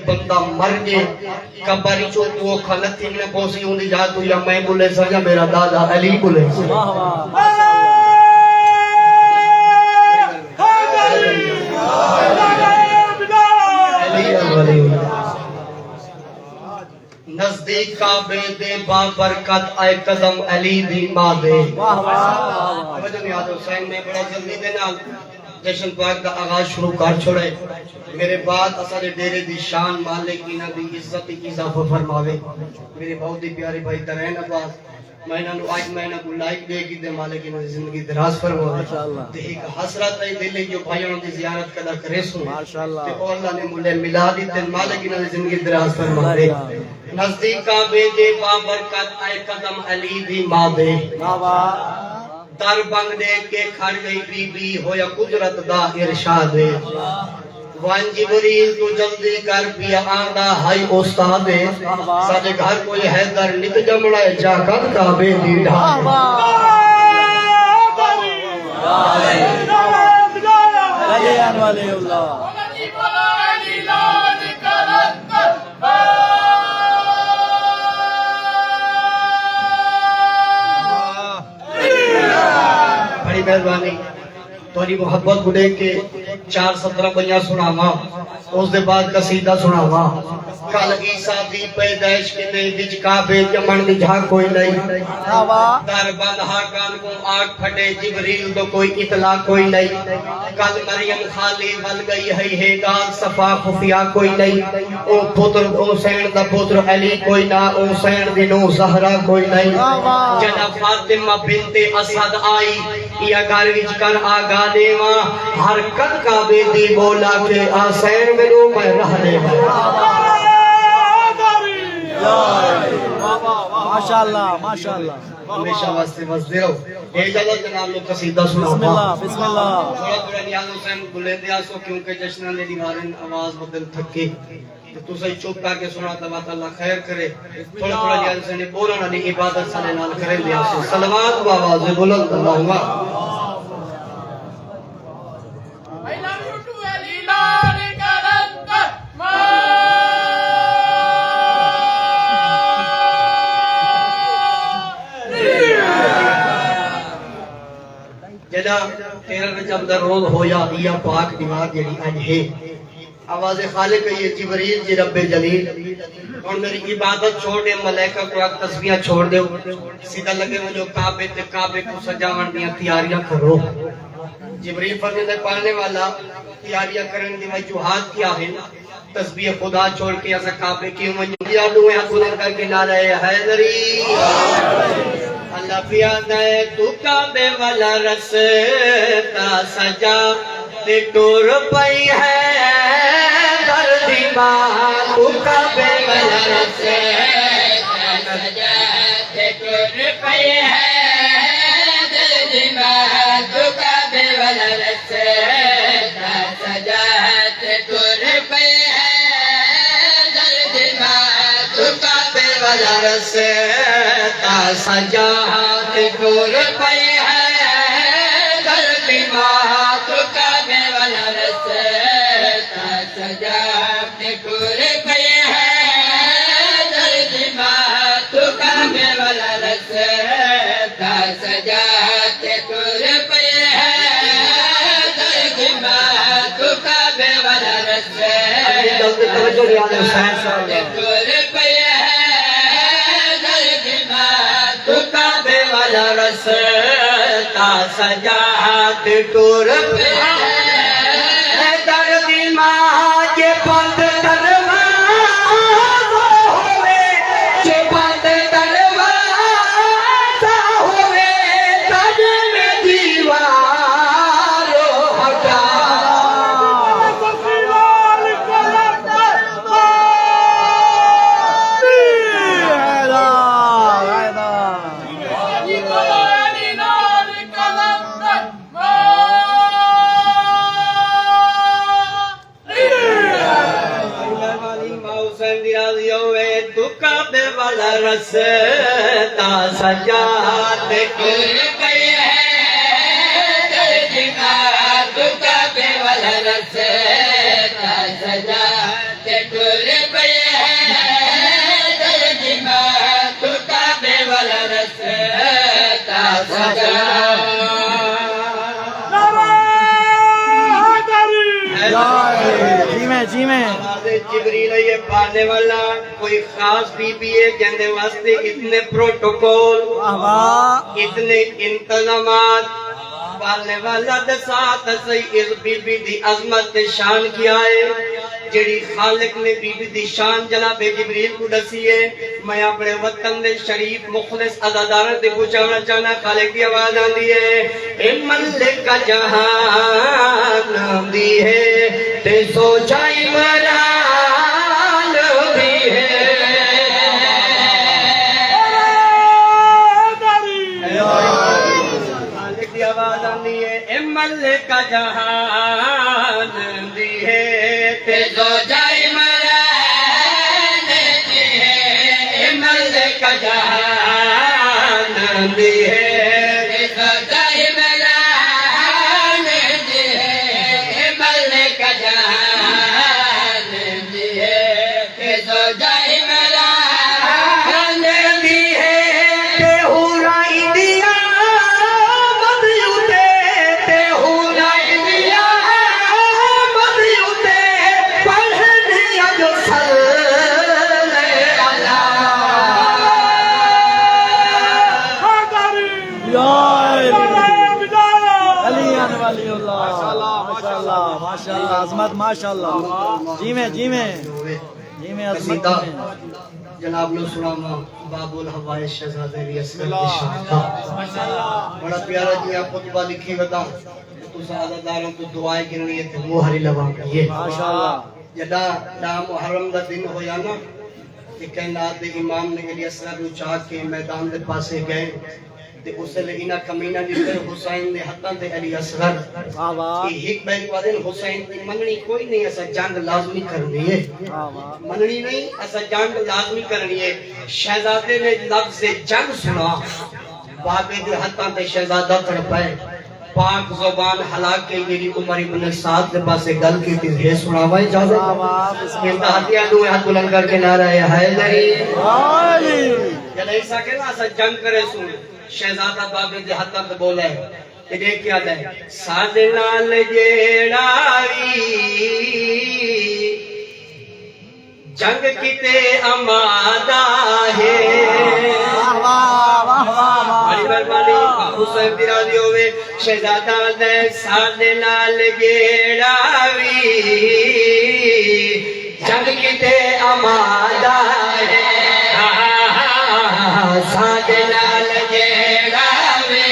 بندہ مر گئے قبر چو تو خلت نے پوسی ہوندی جا تو یا میں بولے سا یا میرا دادا علی بولے سا نزدیک کعبے دے بابرکت آئے قدم علی دی ماں دے وجہ نیاد حسین میں بڑا جلدی دے نال جشن پاک دا آغاز شروع کر چھوڑے میرے بعد اثر ڈیرے دی شان مالک کی نبی عزت کی اضافہ فرماوے میرے بہت ہی پیارے بھائی ترین عباس میں نو آج میں کو لائک دے گی دے مالک کی زندگی دراز فرماوے تے ایک حسرت ہے دل جو بھائیوں دی زیارت کدا کرے سو تے اللہ نے مولے ملا دی تے مالک کی زندگی دراز فرماوے نزدیک کعبے دے بابرکت آئے قدم علی دی ماں دے در بنگ دے کے کھڑ گئی بی بی ہویا قدرت دا ارشاد وان جبریل تو جلدی کر پیا آندا ہائی استاد ساجے گھر کوئی حیدر نت جمڑا ہے جاگت کعبے دی ڈھال بڑی مہربانی تھوڑی محبت گڑے کے 4-17 بیاں سناوا اس دے بعد قصیدہ سناوا کل عیسیٰ دی پیدائش کے دے وچ کعبے جمن دی جھا کوئی نہیں در بند حاکان کو آگ پھٹے جبریل تو کوئی اطلاع کوئی نہیں کل مریم خالی بل گئی ہے گال صفا خفیہ کوئی نہیں او پتر حسین دا پتر علی کوئی نہ او حسین دی نو زہرا کوئی نہیں جنا فاطمہ بنت اسد آئی یا گھر وچ کر آگا دیواں ہر قد کعبے دی بولا کے حسین ملو میں رہنے ماشاءاللہ ماشاءاللہ ہمیشہ واسطے واسطے رہو اجازت جناب لوگ قصیدہ سناؤ بسم اللہ تھوڑا تھوڑا نیاز حسین بلندی آسو کیونکہ جشنہ نے دیوارن آواز بدل تھکے تو صحیح چوپ کر کے سنا تبات اللہ خیر کرے تھوڑا تھوڑا نیاز حسین نے بولا نہ عبادت سالے نال کرے لیا سے سلوات و آواز بلند اللہم جدا 13 رجب در روز ہویا یا پاک دیوار جڑی اج ہے آواز خالق ہے یہ جبریل جی رب جلیل اور میری عبادت چھوڑ دے ملائکہ کو ایک تسبیح چھوڑ دے سیدھا لگے وہ جو کعبے تے کعبے کو سجاون دیاں تیاریاں کرو جبریل فرماتے پڑھنے والا تیاریاں کرن دی وجوہات کیا ہے تسبیح خدا چھوڑ کے ایسا کعبے کی منجیا دوے ہاتھ بلند کر کے نعرہ حیدری اللہ پیادہ ہے تو کعبے والا رستا سجا تے ٹور پئی ہے دردی ماں تو کعبے والا رستا سجا تے ٹور پئی ہے دردی ماں تو کعبے والا رستا سجا تے ٹور پئی ہے دردی ماں تو کعبے والا رستا سجا تے ٹور پئی ہے دردی ماں تو کعبے والا رستا سجا تے ٹور پئی ہے دردی ماں تو کعبے والا رستا سجا تے ٹور پئی ہے دردی ماں تو کعبے والا رستا ٹور پئی رستا سجا تے ٹور پئی ہے دردی ماں کے بند دروازہ ہوئے جو بند دروازہ ہوئے تج میں دیوار ہٹا رستا سجا تے ٹور پئی ہے دردی ماں تو کعبے والا رستا سجا تے ٹور جی میں جی میں جبریل یہ پالنے والا کوئی خاص بی بی ہے جندے واسطے اتنے پروٹوکول واہ واہ اتنے انتظامات پالنے والا دسات صحیح اس بی بی دی عظمت تے شان کیا ہے جڑی خالق نے بی بی دی شان جناب جبریل کو دسی ہے میں اپنے وطن دے شریف مخلص عزاداراں تے پوچھنا چاہنا خالق کی آواز آندی ہے اے ملک کا جہان آندی ہے تے سوچا عمران بھی ہے خالق کی آواز آندی ہے اے ملک کا جہان آندی ہے تے سوچا عمران بھی ہے اے ملک کا جہان آندی ہے ماشاءاللہ عظمت ماشاءاللہ جی میں جی میں جی میں عظمت جناب نے سناما باب الحوائے شہزادے علی اصغر کی شان کا بڑا پیارا جی آپ خطبہ لکھی بتا تو سعادتداروں کو دعائیں گرنی ہے تو موہری لبا کریے ماشاءاللہ جدا دا محرم دا دن ہویا نا کہ کائنات امام نے علی اصغر کو چاہ کے میدان دے پاسے گئے تے اسے لئینا کمینہ جسر حسین نے حتاں تے علی اصغر یہ ایک بین وادن حسین نے منگنی کوئی نہیں ایسا جنگ لازمی کرنی ہے منگنی نہیں ایسا جنگ لازمی کرنی ہے شہزادے نے لفظ جنگ سنا بابے دے حتاں تے شہزادہ تڑپائے پاک زبان حلاک کے لیے عمر ابن سعد نے پاسے گل کی تھی ہے سناوا اجازت انتہاتیہ دو ہاتھ بلند کر کے نعرہ ہے حیدری جب ایسا کہنا ایسا جنگ کرے سن شہزادہ بابے دے حتاں تے بولا ہے کہ دیکھ کیا ہے ساد نال جیڑاوی جنگ کیتے امادہ ہے بڑی مہربانی حسین دی راضی ہوئے شہزادہ دے ساد نال جیڑاوی جنگ کیتے امادہ ہے ساد نال جیڑاوی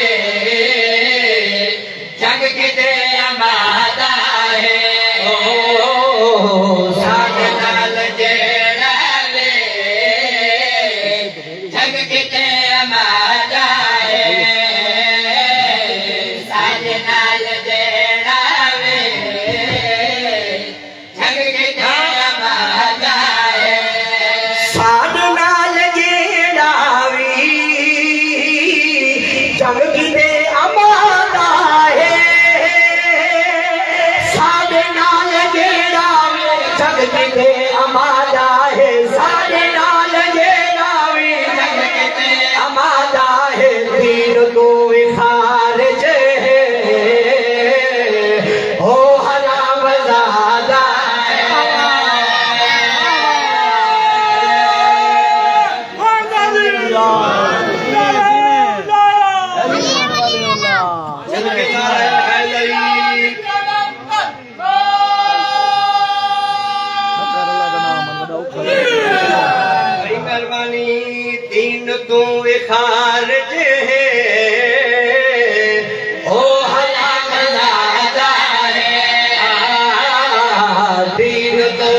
جنگ کیتے امادہ ہے ساد نال جیڑاوی جنگ کیتے امادہ ہے ساد نال جیڑاوی جنگ کیتے امادہ ہے ساد نال جیڑاوی جنگ کیتے امادہ ہے ساد نال جیڑاوی جنگ کیتے امادہ ہے ساد نال جیڑاوی جنگ کیتے امادہ ہے دین تو خارج ہے او حرام زادہ دین تو خارج ہے او حرام زادہ ہے دین تو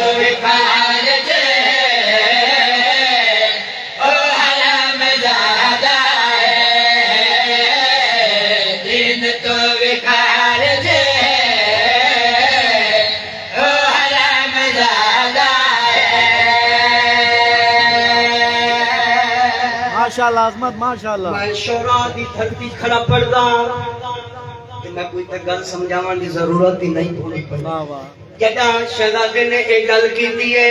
خارج ہے او حرام زادہ ہے دین تو خارج ہے او حرام زادہ ماشاءاللہ عظمت ماشاءاللہ میں شورا دی دھرتی کھڑا پڑدا کہ میں کوئی تے گل سمجھاواں دی ضرورت ہی نہیں پوری پئی واہ واہ جدا شہزادے نے ایک گل کی ہے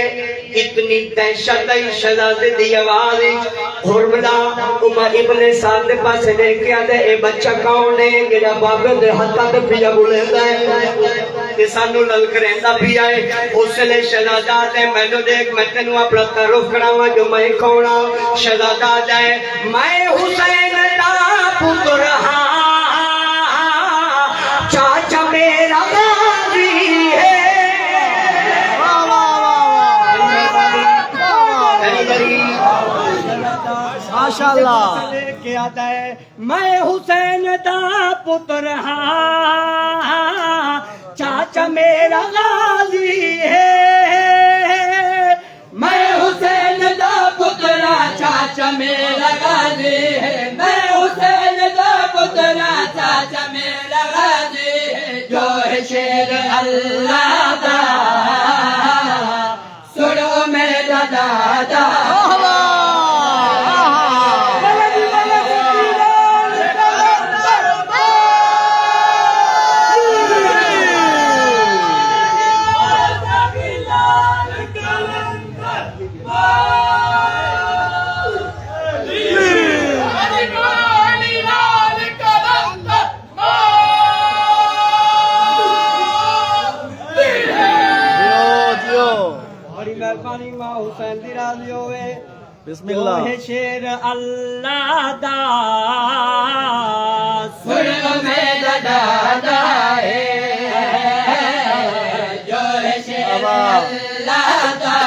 اتنی دہشت ہے شہزادے دی آواز ہرملا عمر ابن سعد دے پاس لے کے آدھے اے بچہ کون ہے جڑا بابے دے ہتھاں تے پیا بولیندا ہے تے سانو للکریندا پیا ہے اس لے شہزادہ تے مینوں دیکھ میں تینوں اپنا تعارف کراواں جو میں کون ہاں شہزادہ ہے میں حسین دا پتر ہاں چاچا میرا غازی ہے ماشاءاللہ لے آتا ہے میں حسین دا پتر ہاں چاچا میرا غازی ہے میں حسین دا پتر چاچا میرا غازی ہے میں حسین دا پتر چاچا میرا غازی ہے جو ہے شیر اللہ دا سنو میرا دادا مہربانی ماں حسین دی راضی ہوئے بسم اللہ جو ہے شیر اللہ دا سن میرا دادا ہے جو ہے شیر اللہ دا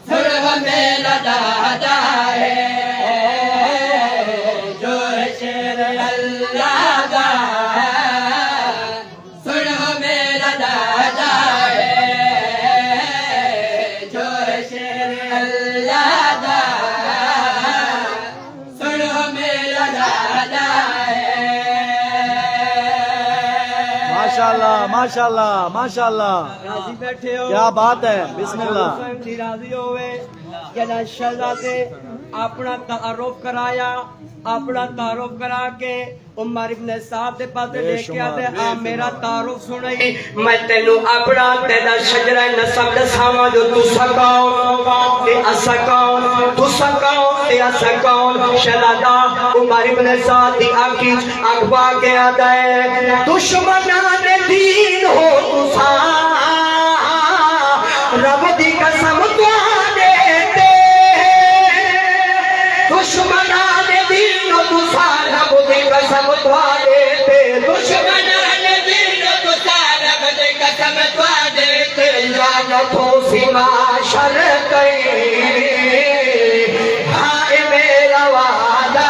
سن میرا دادا ہے جو ہے شیر اللہ دا سن میرا دادا ماشاءاللہ ماشاءاللہ ماشاءاللہ راضی بیٹھے ہو کیا بات ہے بسم اللہ حسین دی راضی ہوئے جنا شہزادے اپنا تعارف کرایا اپنا تعارف کرا کے عمر ابن سعد دے پاس لے کے آتے آ میرا تعارف سنائی میں تینوں اپنا تیرا شجرہ نسب دساواں جو تو سکاؤ تے اسا کون تو سکاؤ تے اسا کون شہزادہ عمر ابن سعد دی آنکھی اخوا کے آتا ہے دشمنان دین ہو تسا رب دی قسم دشمنان دین تسا رب دی قسم تواڈے دشمنان دین تسا رب دی قسم تواڈے لعنتوں سما شر کئی ہائے میرا وعدہ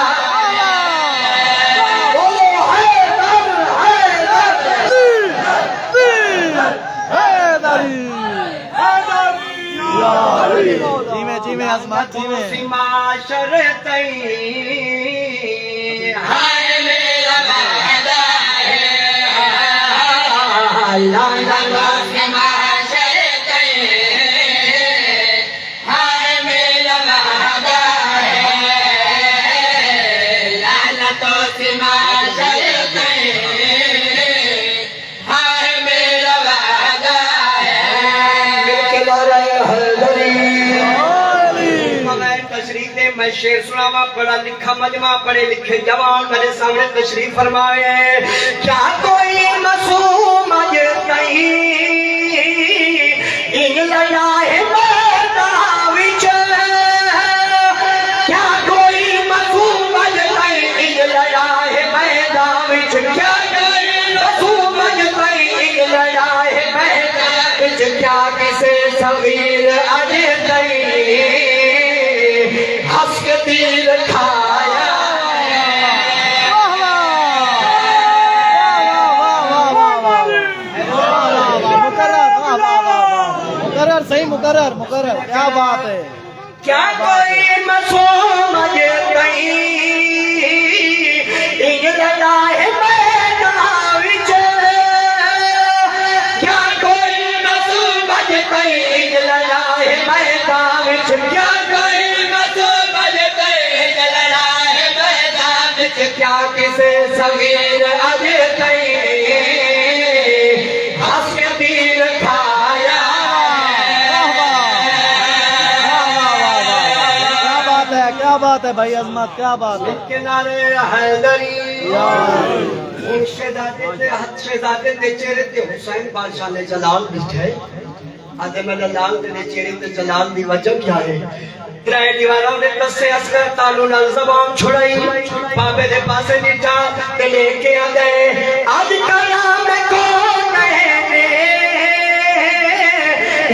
جی میں عظمت جی میں سما شر کئی ہائے میرا وعدہ ہے لعنتوں سما شر کئی ہائے میرا وعدہ ہے لعنتوں سما شر کئی ہائے میرا وعدہ ہے مل کے لارے حیدری تشریف دے میں شیر سناوا پڑھا لکھا مجمع پڑھے لکھے جوان میرے سامنے تشریف فرمائے کیا کوئی معصوم اج نہیں ان لڑائے میدان وچ کیا کوئی معصوم اج نہیں ان لڑائے میدان وچ کیا کوئی معصوم اج نہیں ان لڑائے میدان وچ کیا کسے صغیر اج نہیں ہنس کے تیر کھایا مقرر صحیح مقرر کیا بات ہے کیا کوئی معصوم اج نہیں ان لڑائے میدان وچ کیا کوئی معصوم اج نہیں ان لڑائے میدان وچ کیا کوئی معصوم اج نہیں ان لڑائے میدان وچ کیا کسے صغیر اج نہیں ہنس کے بات ہے بھائی عظمت کیا بات ہے کنارے حیدری یا شہزادے دے چہرے تے حسین بادشاہ نے جلال دکھائے آدھے میں لال دے چہرے تے جلال دی وجہ کیا ہے ترائے دیواروں نے دسے اسکر تالو نال زبان چھڑائی بابے دے پاسے نیٹا تے لے کے آدھے آج کلام کو نہینے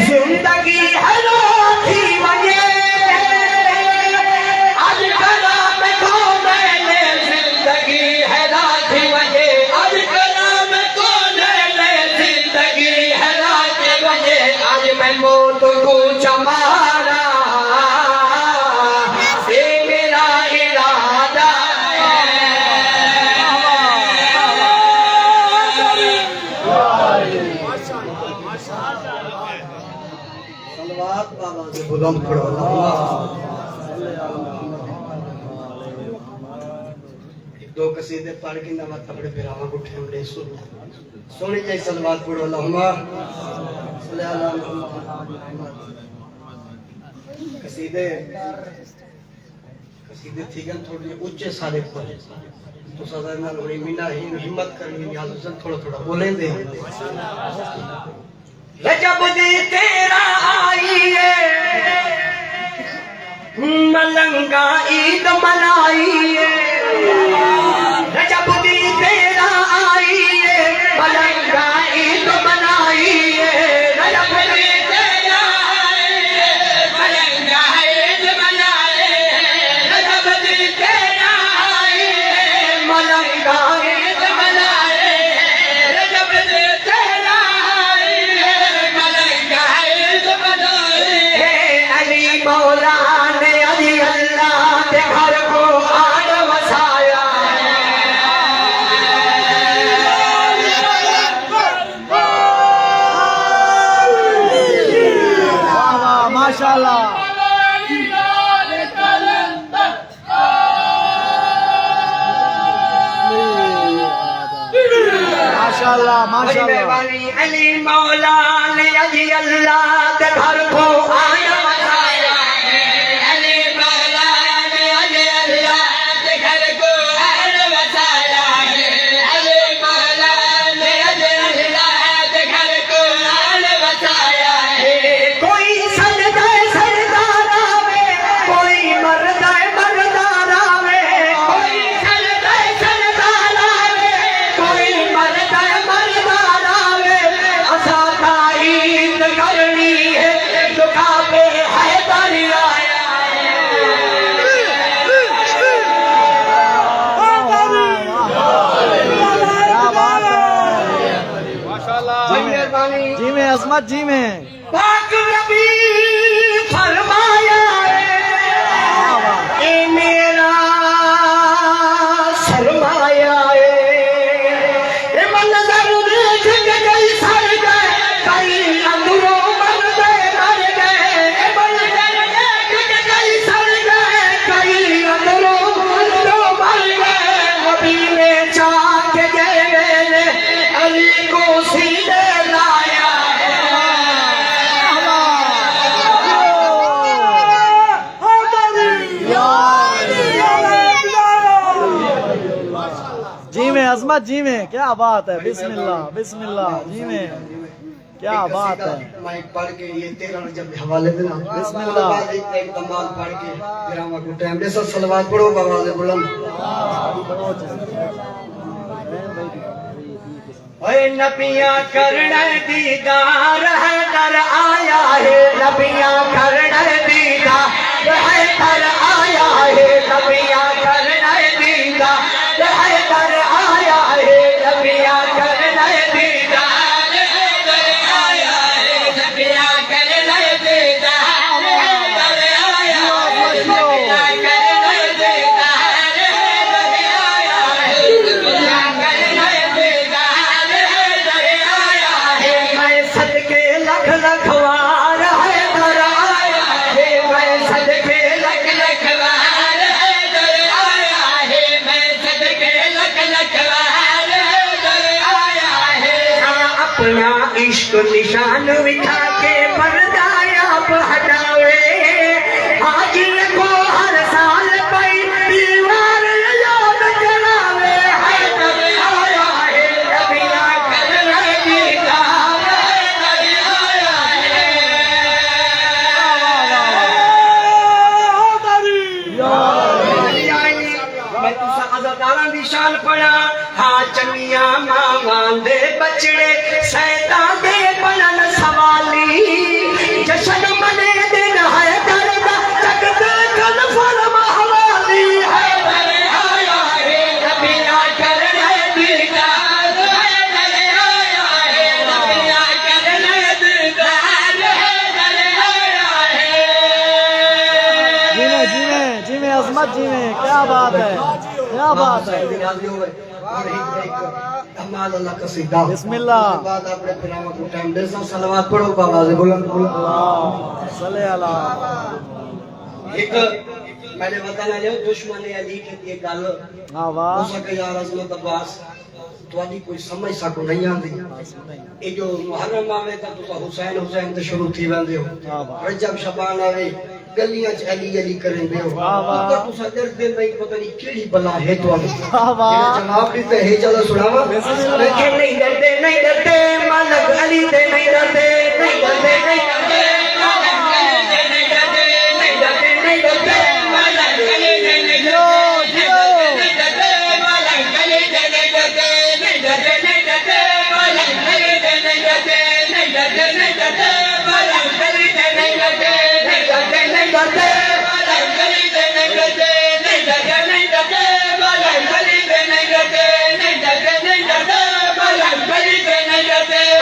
زندگی ہے روٹھی وجہ آج کلام کو نہینے زندگی ہے راٹھی وجہ آج کلام کو نہینے زندگی ہے راٹھی وجہ آج میں موت کو چمارا بلند پڑھو ایک دو قصیدے پڑھ کے نمت اپنے پیراواں کو ٹھیم لے سنی جائے صلوات پڑھو اللہم صلی اللہ علیہ وسلم قصیدے تھی گن تھوڑی اچھے سارے پڑھے تو سزا نہ لوڑی مینا ہی ہمت کرنی نیاز حسن تھوڑا تھوڑا بولیں دے رجب دی تیرا آئیے ملنگا عید منائیے رجب دی تیرا آئیے ملنگا عید منائیے رجب دی تیرا آئیے ملنگا عید منائیے رجب دی تیرا آئیے ملنگا عید منائیے رجب دی تیرا آئیے ملنگا عید منائیے علی مولا ماشاءاللہ ماشاءاللہ ماشاءاللہ علی مولا نے علی اللہ کے گھر کو آیا بتایا علی مولا نے علی اللہ کے گھر کو آیا بتایا علی مولا نے علی اللہ کے گھر کو آیا بتایا کوئی سجدہ سردار آوے کوئی مردہ مردار آوے کوئی سجدہ سردار آوے کوئی مردہ مردار آوے اسا کا عید کرنی ہے دکھا پہ حیدر آیا کیا بات ہے جی میں عظمت جی میں پاک نبی فرمایا اے میرا سرمایہ اے منظر دیکھ کے کئی سر گئے کئی اندروں مر گئے مر گئے اے منظر دیکھ کے کئی سر گئے کئی اندروں مر گئے نبی نے چاہ کے گئے میں علی کو سیدھے لایا جی میں عظمت جی میں کیا بات ہے بسم اللہ جی میں کیا بات ہے میں پڑھ کے یہ 13 رجب کے حوالے دینا بسم اللہ ایک کمال پڑھ کے گراما کو ٹائم دے سب صلوات پڑھو بآواز بلند اے نبیاں کرنا دیدار ہے در آیا ہے نبیاں کرنا دیدار ہے در آیا ہے نبیاں کرنا دیدار ہے در آیا ہے نبیاں کرنا دیدار ہے در آیا ہے نبیاں کرنا دیدار ہے در آیا ہے نبیاں کرنا دیدار ہے در آیا ہے نبیاں کرنا دیدار ہے در آیا ہے میں صدقے لکھ لکھوار ہے در آیا ہے میں صدقے لکھ لکھوار ہے در آیا ہے میں صدقے لکھ لکھوار ہے در آیا ہے اپنا عشق نشان بٹھا کے پردہ آپ ہٹاوے حاجی کو ہر سال جی میں کیا بات ہے کیا بات ہے بسم اللہ صلوات پڑھو بابا سے بلند بلند اللہ صلی اللہ ایک میں نے بتانا لیا دشمن علی کے یہ گل ہاں ہو واہ سکے یا عظمت عباس تو آجی کوئی سمجھ سکو نہیں آندی یہ جو محرم آوے تا تو حسین حسین تے شروع تھی وندے ہو رجب شبان آوے گلیاں چ علی علی کریں دے ہو اگر تو صدر دے نہیں پتہ نہیں کیڑی بلا ہے تو جناب دی تے ہے چلو سناوا لیکن نہیں ڈرتے مالک علی تے نہیں ڈرتے نہیں ڈرتے نہیں ڈرتے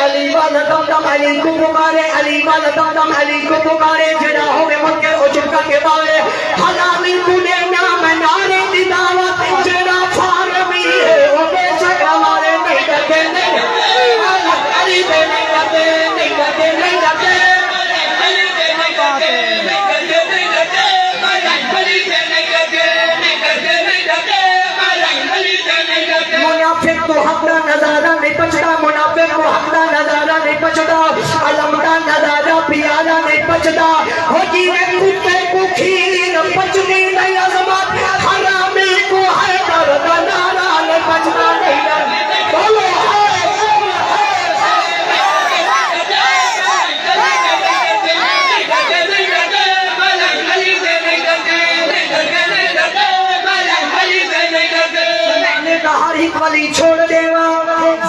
علی والا دم علی کو پکارے علی والا دم علی کو پکارے جڑا ہوے مڑ کے او چپکا کے بالے حلالی کو نے نام نارے دی دعوت جڑا فارمی ہے او بے شک ہمارے نہیں ڈرتے نہیں علی دے نہیں ڈرتے نہیں ڈرتے نہیں ڈرتے علی دے نہیں ڈرتے نہیں ڈرتے نہیں ڈرتے علی دے نہیں ڈرتے نہیں ڈرتے نہیں ڈرتے علی دے نہیں ڈرتے منافق تو حق دا نظارہ نہیں بچتا منافق کو حق دا نظارہ نہیں بچتا علم دا نظارہ پیارا نہیں بچتا ہو جی میں کتے کو کھیر بچنی نہیں عظمت حرامی کو حیدر دا نعرہ نہیں بچتا نہیں بولو ہر ایک ولی چھوڑ دیوا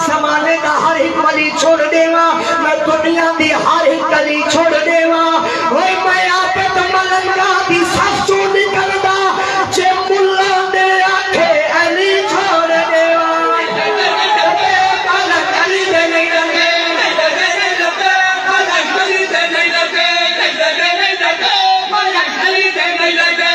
زمانے کا ہر ایک ولی چھوڑ دیوا میں دنیا دی ہر ایک گلی چھوڑ دیوا اوے میں آپ تے ملنگا دی سب چوں نکلدا جے ملا دے آکھے علی چھوڑ دیوا علی دے نہیں لگے علی دے نہیں لگے علی دے نہیں لگے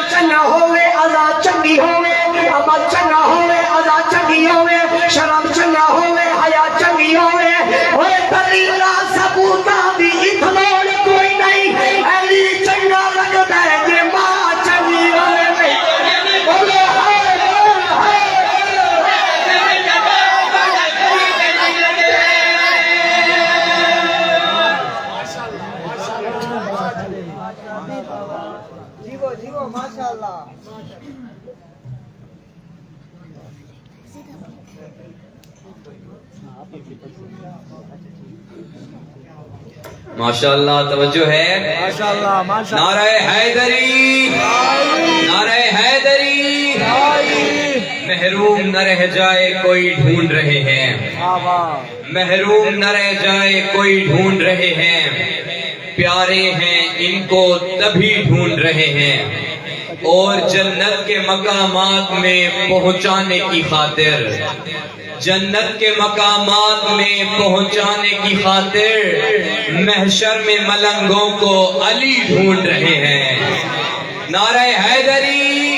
چنگا ہوے ادا چنگی ہوے عمل چنگا ہوے ادا چنگی ہوے شرم چنگا ہوے حیا چنگی ہوے اوے دلیلا ثبوتاں دی اتھلوڑ کوئی نہیں علی چنگا لگدا ہے جے ماں چنگی ہوے بولو جیو ماشاءاللہ ماشاءاللہ توجہ ہے ماشاءاللہ ماشاءاللہ نعرہ حیدری نعرہ حیدری محروم نہ رہ جائے کوئی ڈھونڈ رہے ہیں محروم نہ رہ جائے کوئی ڈھونڈ رہے ہیں پیارے ہیں ان کو تبھی ڈھونڈ رہے ہیں اور جنت کے مقامات میں پہنچانے کی خاطر جنت کے مقامات میں پہنچانے کی خاطر محشر میں ملنگوں کو علی ڈھونڈ رہے ہیں نعرہ حیدری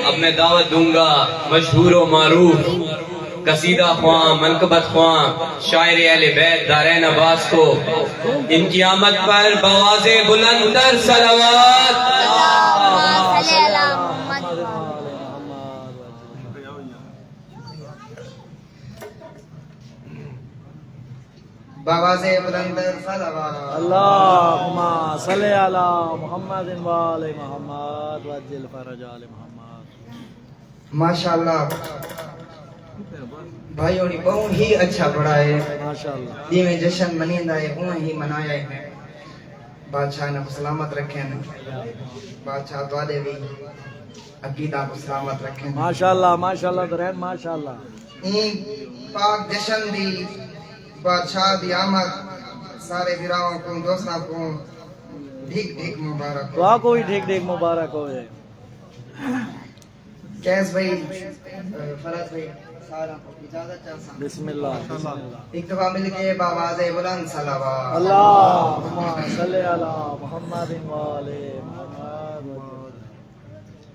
اب میں دعوت دوں گا مشہور و معروف قصیدہ خواں منقبت خواں شاعر اہل بیت دارین عباس کو ان کی آمد پر بواز بلند تر صلوات بواز بلند صلوات اللہم صلی علی محمد وآل محمد وعجل فرج آل محمد ماشاءاللہ بھائیوں نے بہت ہی اچھا پڑھا ہے ماشاءاللہ دی میں جشن منیندہ ہے وہ ہی منایا ہے بادشاہ نے سلامت رکھیں بادشاہ دعا بھی عقیدہ کو سلامت رکھیں ماشاءاللہ ماشاءاللہ درین ماشاءاللہ این پاک جشن دی بادشاہ دی آمد سارے گراؤں کو دوستہ کو ڈھیک ڈھیک مبارک ہو دعا کو بھی ٹھیک ٹھیک مبارک ہوئے کیس بھائی فرض بھائی سارا کو اجازت چاہتا بسم اللہ بسم اللہ ایک دفعہ مل کے بآواز بلند صلوات اللہم صلی علی محمد وآل محمد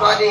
ਤੁਹਾਡੀ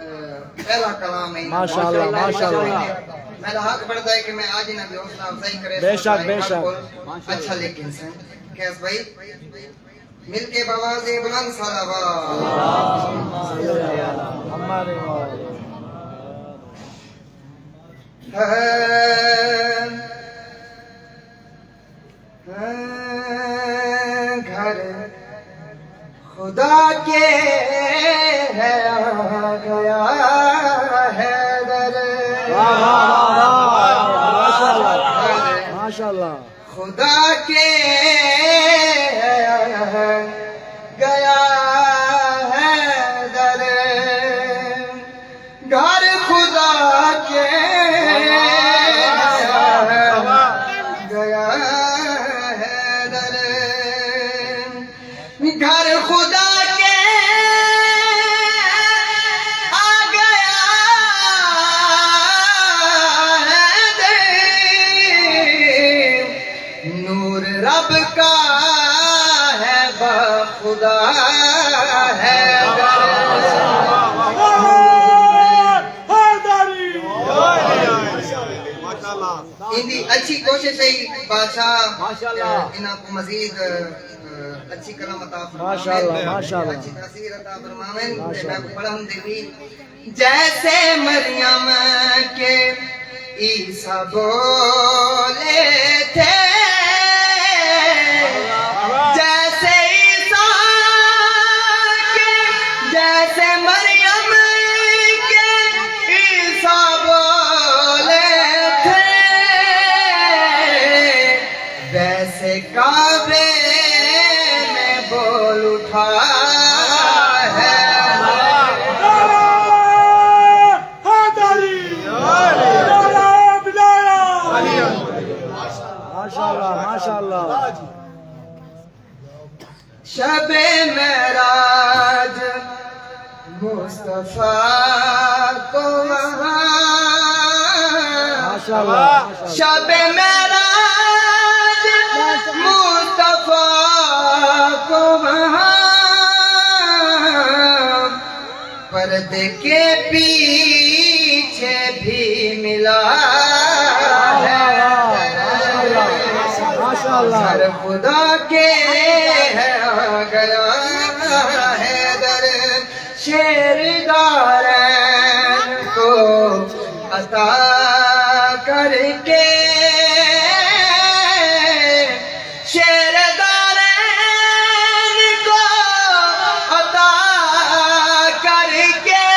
پہلا کلام ہے ماشاءاللہ، ماشاءاللہ۔ میرا حق بڑھتا ہے کہ میں آج انہیں بھی حوصلہ افزائی کرے بے شک، بے شک۔ اچھا لیکن سے کیس بھائی مل کے بواز بلند صلوات ہمارے گھر خدا کے ہے آ گیا ہے در ماشاءاللہ خدا کے گیا ہے در گھر خدا کے گیا ہے در گھر خدا کے آ گیا ہے در نور رب کا ہے بخدا ہے اندی اچھی کوشش ہے بادشاہ انہاں کو مزید اچھی کلام عطا فرمائیں ماشاءاللہ، ماشاءاللہ۔ اچھی تاثیر عطا فرمائیں میں پڑھن دے بھی جیسے مریم کے عیسیٰ بولے تھے جیسے عیسیٰ کے جیسے مریم کے عیسیٰ بولے تھے ویسے کعبے میں بول اٹھا ہے ماشاءاللہ، ماشاءاللہ۔ شب معراج مصطفیٰ کو وہاں ماشاءاللہ، شب معراج مصطفیٰ کو وہاں پردے کے پیچھے بھی ملا ہے ماشاءاللہ۔ گھر خدا کے ہے آ گیا ہے در شیر دارین کو عطا کر کے شیر دارین کو عطا کر کے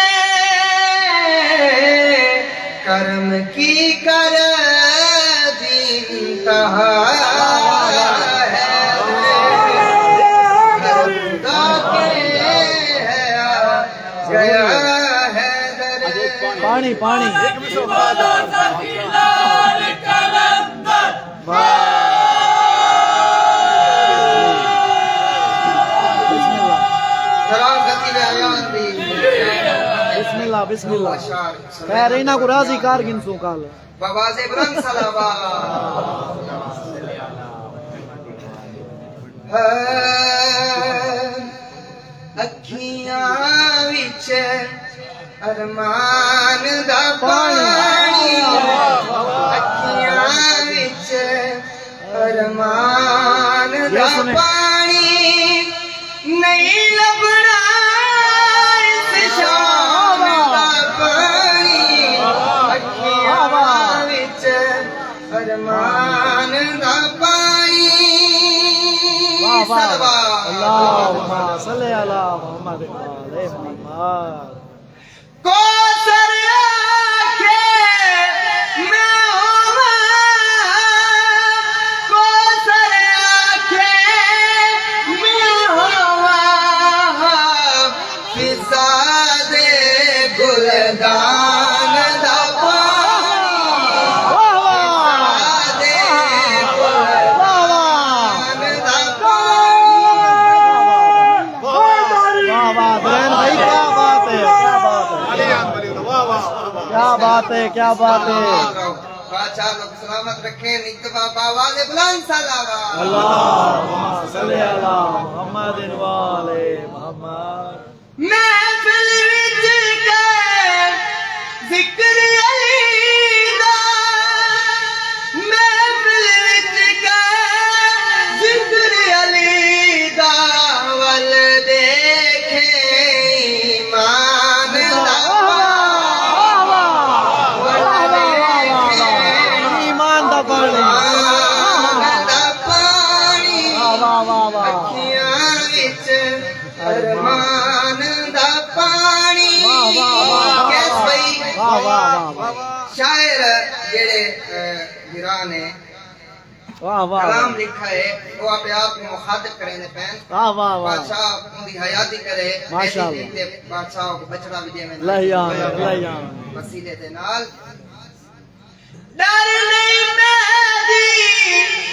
کرم کی کر دی انتہا پانی پانی بسم اللہ بسم اللہ خیر اینا کو راضی کار گنسو کال بواز بلند صلوات اکھیاں وچ ارمان دا پانی اکھیاں وچ ارمان دا پانی نہیں لبنا اس شام دا پانی اکھیاں وچ ارمان دا پانی اللہم صلی علی محمد علیہ محمد کوثر آنکھیں میں ہوا کوثر آنکھیں میں ہوا فضا دے گلدان دا پانی فضا دے گلدان دا پانی واہ واہ برین بھائی کیا بات ہے کیا بات ہے کیا بات ہے بادشاہ لوگ سلامت رکھیں نکتبہ باواز بلند صلوات اللہم صلی علی محمد وآل محمد محفل وچ ذکر علی دا محفل وچ گئے ذکر علی دا ول دیکھے ایمان دا ایمان دا پانی اکھیاں وچ ارمان دا پانی کیس بھائی شاعر جڑے گران نے واہ واہ کلام لکھا ہے وہ اپنے آپ کو مخاطب کریں دے پین واہ واہ واہ بادشاہ ان دی حیاتی کرے ماشاءاللہ بادشاہ کو بچڑا بھی دے میں لہیان وسیلے دے نال ڈر نہیں میری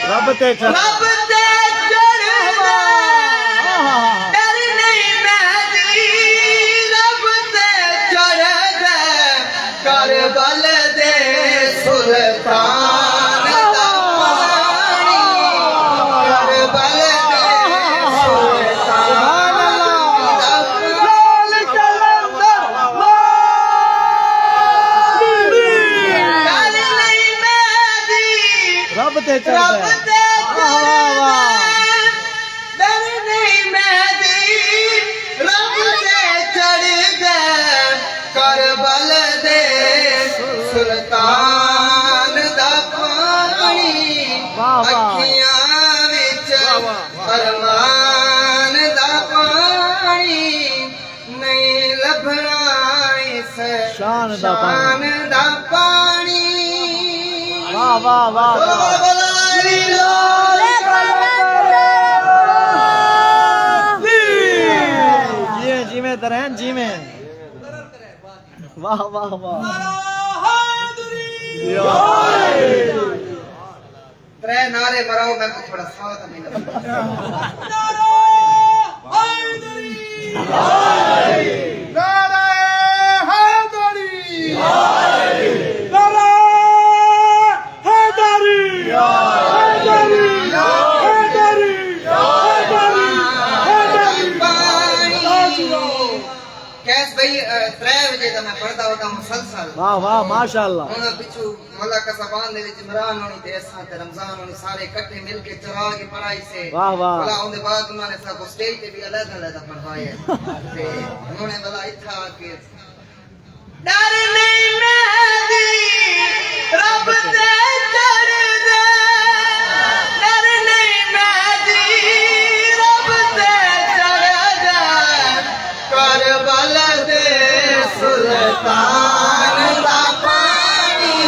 رب تے چڑھ رب تے چڑھنا ڈر نہیں میری رب تے چڑھنا کربل دے سلطان دا پانی کربل دے سلطان دا پانی ڈر نہیں میری رب تے رب چڑھ تے چڑھنا ڈر نہیں میری رب تے چڑھ گئے کربل دے سلطان دا پانی اکھیاں وچ ارمان دا پانی نہیں لبھنا اس شان دا پانی شان دا پانی واہ واہ واہ جی میں درہن جی میں واہ واہ واہ ترے نعرے مراؤ میں کو تھوڑا ساوت نہیں لگا کیس بھائی 3 بجے دا میں پڑھتا ہوتا مسلسل واہ واہ ماشاءاللہ انہاں پچھو ملا قصبان دے وچ عمران ہونی تے اساں تے رمضان ہونی سارے اکٹھے مل کے چرا کے پڑھائی سے واہ واہ بلا اون دے بعد انہوں نے سب سٹیج تے بھی علیحدہ علیحدہ پڑھوایا تے انہوں نے بلا اتھا کے ڈر نہیں مہدی رب تے چڑھ دے ڈر نہیں مہدی رب تے چڑھ دے کربل دے سلطان دا پانی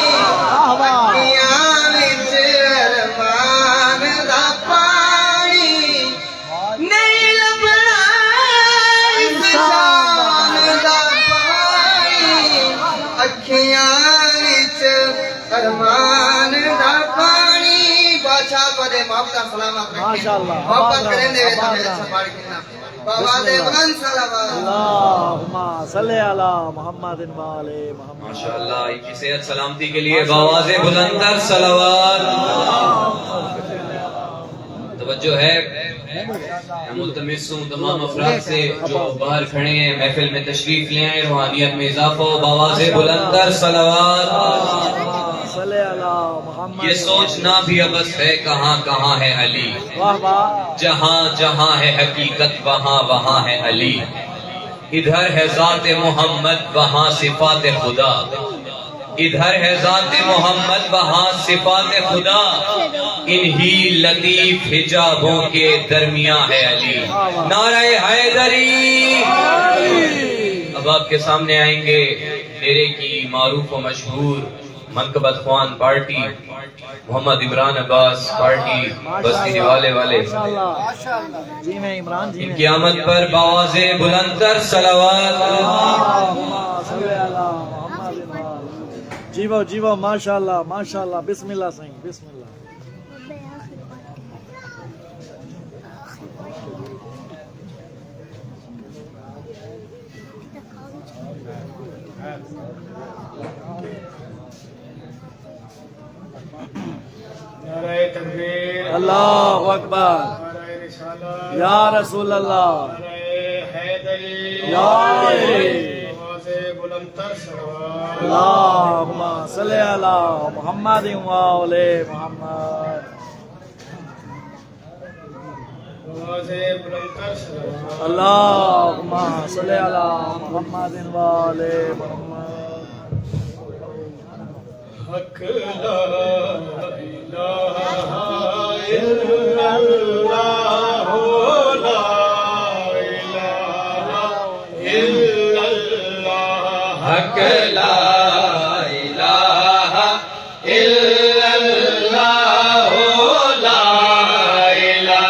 اکھیاں وچ ارمان دا پانی نہیں لبھنا اس شان دا پانی اکھیاں وچ ارمان دا پانی بادشاہ کو دے محبت سلامت رکھیں ماشاءاللہ محبت کریں دے ویتا میرے سپاڑ کنا بابا دے بلند صلوات اللہم صلی علی محمد والے محمد ماشاءاللہ ان کی صحت سلامتی کے لیے بآواز بلندر صلوات توجہ ہے میں ملتمس ہوں تمام افراد سے جو باہر کھڑے ہیں محفل میں تشریف لے آئیں روحانیت میں اضافہ ہو بآواز بلندر صلوات صلی علی محمد یہ سوچنا بھی ابس ہے کہاں کہاں ہے علی واہ واہ جہاں جہاں ہے حقیقت وہاں وہاں ہے علی ادھر ہے ذات محمد وہاں صفات خدا ادھر ہے ذات محمد وہاں صفات خدا انہی لطیف حجابوں کے درمیان ہے علی نعرہ حیدری اب آپ کے سامنے آئیں گے ڈیرے کی معروف و مشہور منقبت خوان پارٹی محمد عمران عباس پارٹی بستی نوالے والے ماشاءاللہ جی میں عمران جی ان میں کی آمد پر بآواز بلندر صلوات صلی علی محمد جیو ماشاءاللہ ماشاءاللہ بسم اللہ صحیح بسم اللہ نعرہ تکبیر اللہ اکبر نعرہ رسالت یا رسول اللہ نعرہ حیدری یا علی آواز بلندتر صلوات اللهم صل على محمد وآل محمد. آواز بلند کر صلوات. اللهم صل على محمد وآل محمد. حق لا الہ الا اللہ لا الہ الا اللہ. حق لا الہ الا اللہ لا الہ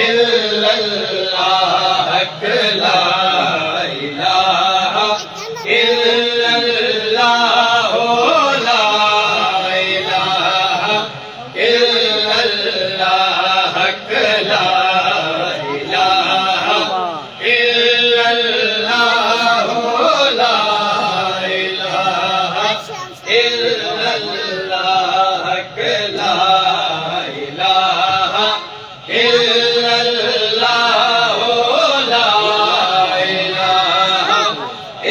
الا اللہ. حق لا الہ الا اللہ لا الہ الا اللہ. حق لا الہ الا اللہ لا الہ الا اللہ. حق لا الہ الا اللہ لا الہ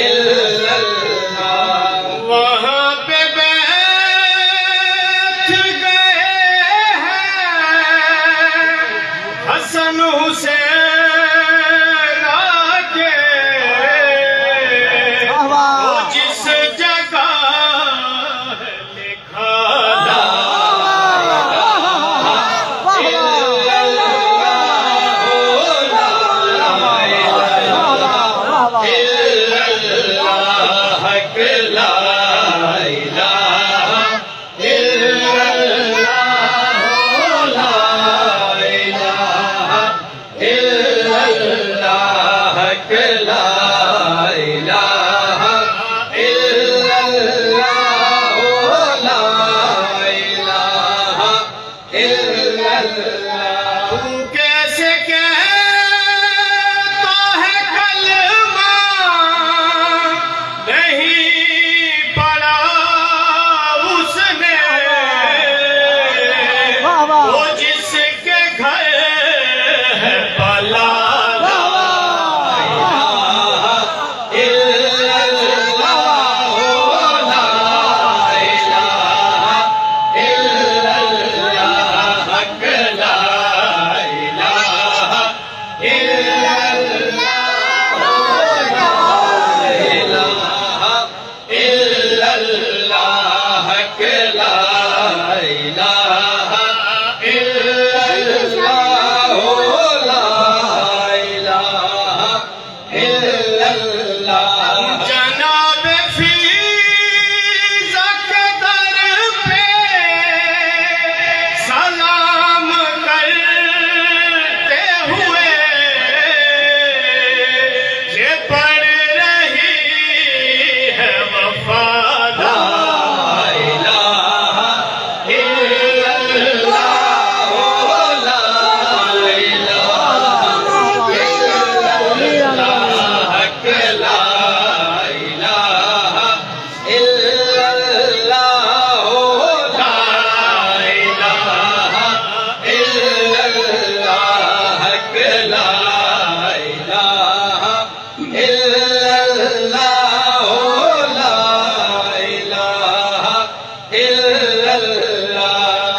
الا اللہ. وہاں پہ بیٹھ گئے ہیں حسن حسین آکے. وہ جس جگہ لکھا حق لا الہ الا اللہ لا الہ الا اللہ. حق لا الہ الا اللہ لا الہ الا اللہ. تو کیسے کہتا ہے کلمہ نہیں پڑھا اس نے. وہ جس کے گھر ہے بلا جناب فیضا کے در پہ سلام کرتے ہوئے یہ پڑھ رہی ہے وفادار.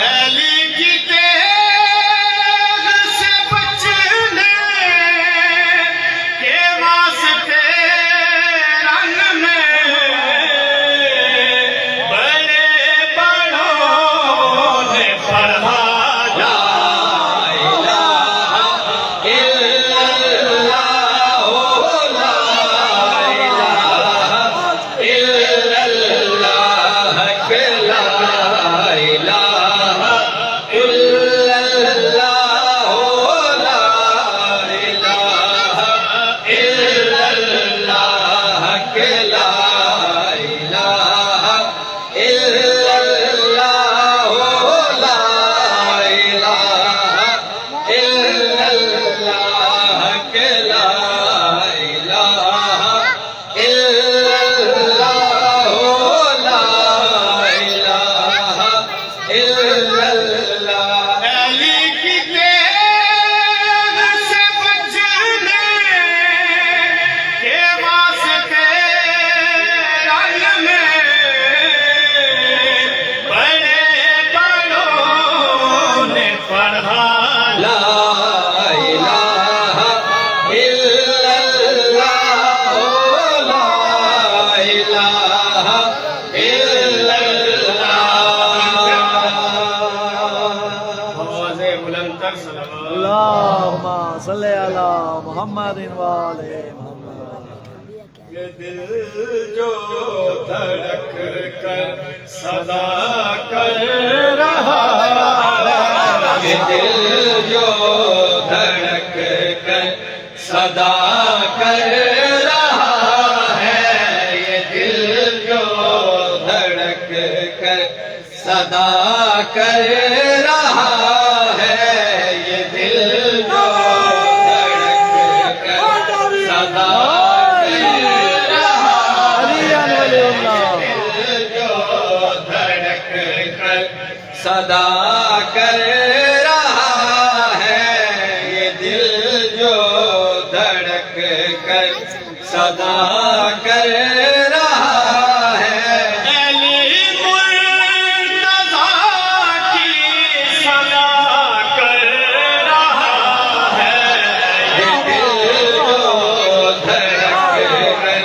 علی کی تیغ سے بچنے کے واسطے رنگ میں بڑے بڑوں نے پڑھا حق لا اللهم صل على محمد وآل محمد. یہ دل جو دھڑک کر صدا کر رہا ہے، یہ دل جو دھڑک کر صدا کر رہا ہے، یہ دل جو دھڑک کر صدا کر رہا ہے، یہ دل جو دھڑک کر صدا صدا کر رہا ہے، یہ دل جو دھڑک کر صدا کر رہا ہے. علی مرتضیٰ کی صدا کر رہا ہے، یہ دل جو دھڑک کر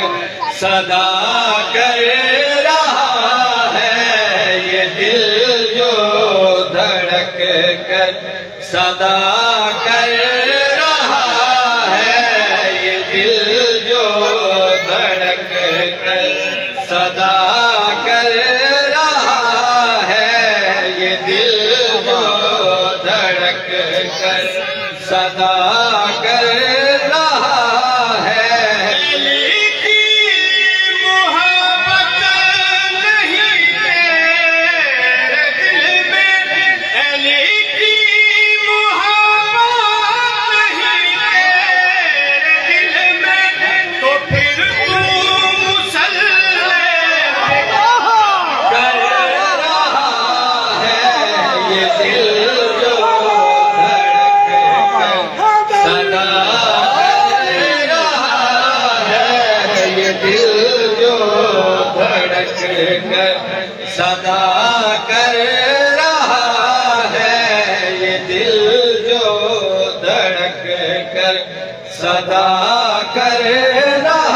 صدا کر رہا ہے، یہ دل جو دھڑک کر صدا کر رہا ہے، یہ دل جو دھڑک کر صدا کر رہا ہے، یہ دل جو دھڑک کر صدا کر رہا ہے. علی کی محبت نہیں تیرے دل میں، علی کی محبت نہیں تیرے دل میں، تو پھر تو مسلح کر رہا ہے، یہ دل جو دھڑک کر صدا کر رہا ہے، یہ دل جو دھڑک کر صدا کر رہا ہے، یہ دل جو دھڑک کر صدا کر رہا